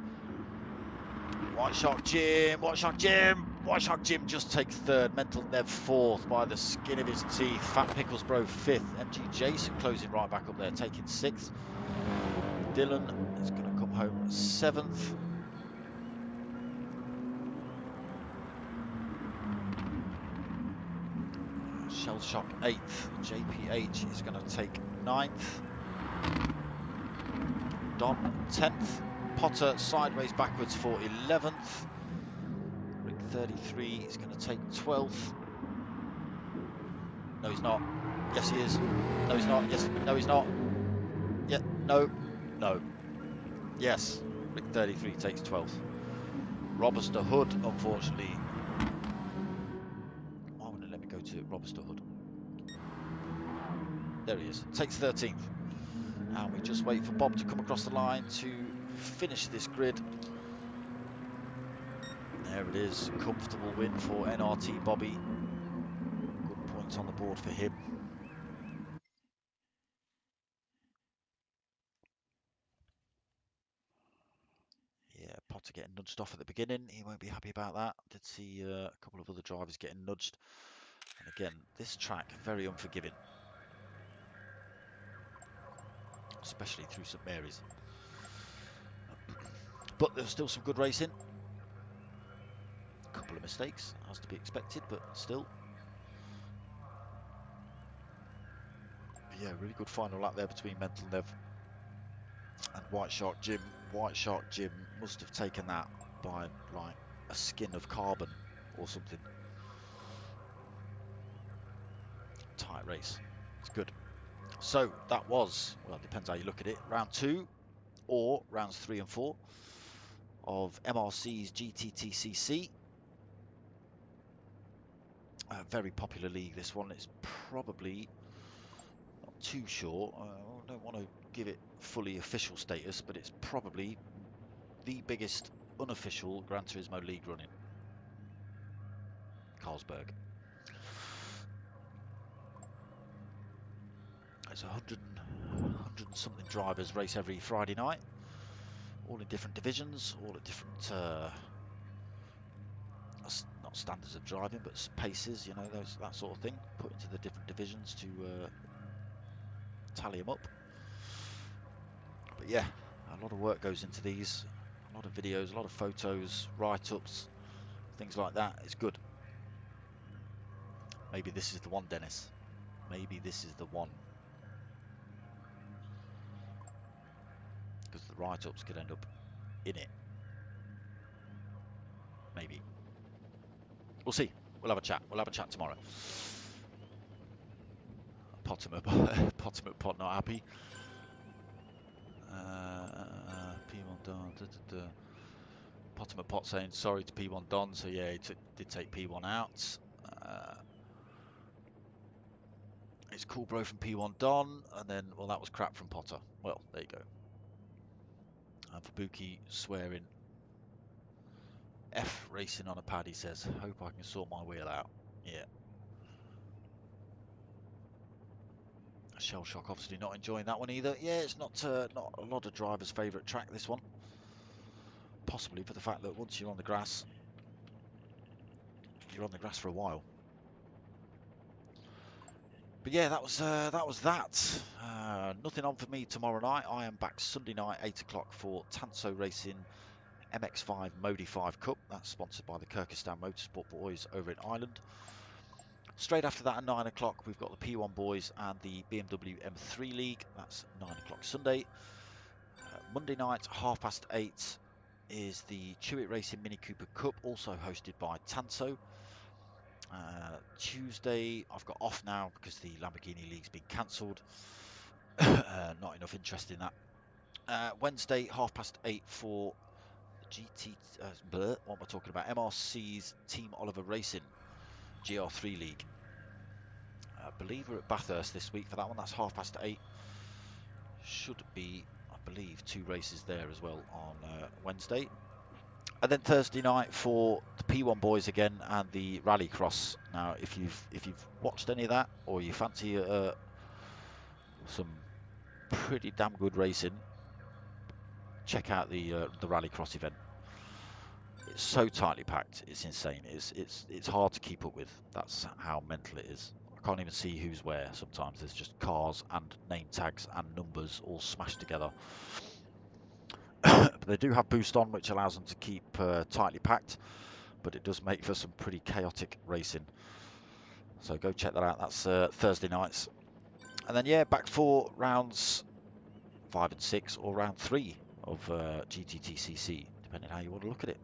White Shark Jim, White Shark Jim, White Shark Jim just takes third. Mental Nev fourth by the skin of his teeth. Fat Picklesbro fifth. MG Jason closing right back up there, taking sixth. Dylan is going to come home seventh. Shell Shock eighth. JPH is going to take ninth. Don 10th. Potter sideways backwards for 11th. Rick 33 is going to take 12th. No, he's not. Yes, he is. No, he's not. Yes, no, he's not. Yeah, no, no. Yes, Rick 33 takes 12th. Robuster Hood, unfortunately. Why wouldn't it let me go to Robuster Hood? There he is. Takes 13th. And we just wait for Bob to come across the line to finish this grid. There it is. Comfortable win for NRT Bobby. Good points on the board for him. Yeah, Potter getting nudged off at the beginning. He won't be happy about that. Did see a couple of other drivers getting nudged. And again, this track, very unforgiving. Especially through St Mary's. But there's still some good racing. A couple of mistakes, as to be expected, but still. Yeah, really good final lap there between Mental Nev And White Shark Jim must have taken that by like a skin of carbon or something. Tight race. It's good. So that was, well, it depends how you look at it, round 2 or rounds 3 and 4 of MRC's GTTCC. A very popular league, this one. It's probably not too sure. I don't want to give it fully official status, but it's probably the biggest unofficial Gran Turismo league running. Carlsberg. There's 100 and something drivers race every Friday night, all in different divisions, all at different not standards of driving, but paces, you know, that sort of thing, put into the different divisions to tally them up. But yeah, a lot of work goes into these, a lot of videos, a lot of photos, write-ups, things like that. It's good. Maybe this is the one, Dennis. Maybe this is the one. Because the write-ups could end up in it. Maybe. We'll see. We'll have a chat. We'll have a chat tomorrow. Potimer Pot not happy. P1 Don. Potimer Pot saying sorry to P1 Don. So yeah, he did take P1 out. It's cool, bro, from P1 Don, and then, well, that was crap from Potter. Well, there you go. And Fabuki swearing. F racing on a pad, he says. Hope I can sort my wheel out. Yeah. Shell Shock obviously not enjoying that one either. Yeah, it's not a lot of drivers' favourite track, this one. Possibly for the fact that once you're on the grass, you're on the grass for a while. But yeah, that was that. Nothing on for me tomorrow night. I am back Sunday night, 8 o'clock for Tanso Racing MX5 Modi 5 Cup. That's sponsored by the Kyrgyzstan Motorsport Boys over in Ireland. Straight after that at 9 o'clock, we've got the P1 Boys and the BMW M3 League. That's 9 o'clock Sunday. Monday night, 8:30, is the Chewit Racing Mini Cooper Cup, also hosted by Tanso. Tuesday, I've got off now because the Lamborghini League's been cancelled. Not enough interest in that. Wednesday, 8:30 for what am I talking about? MRC's Team Oliver Racing GR3 League. I believe we're at Bathurst this week for that one. That's 8:30. Should be, I believe, 2 races there as well on Wednesday. And then Thursday night for the P1 Boys again and the Rallycross. Now, if you've watched any of that, or you fancy some pretty damn good racing, check out the Rallycross event. It's so tightly packed, it's insane. It's hard to keep up with. That's how mental it is. I can't even see who's where. Sometimes there's just cars and name tags and numbers all smashed together. But they do have boost on, which allows them to keep tightly packed, but it does make for some pretty chaotic racing. So go check that out. That's Thursday nights. And then, yeah, back for rounds 5 and 6 or round 3 of GTTCC, depending on how you want to look at it.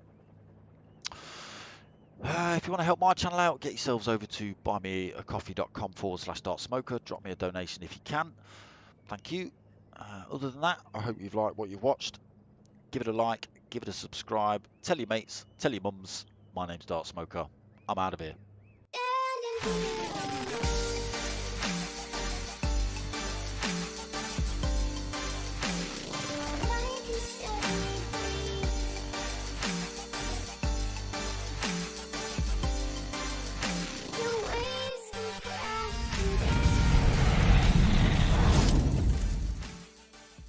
If you want to help my channel out, get yourselves over to buymeacoffee.com/dartsmoker. Drop me a donation if you can. Thank you. Other than that, I hope you've liked what you've watched. Give it a like, give it a subscribe, tell your mates, tell your mums. My name's Dartsmoker. I'm out of here.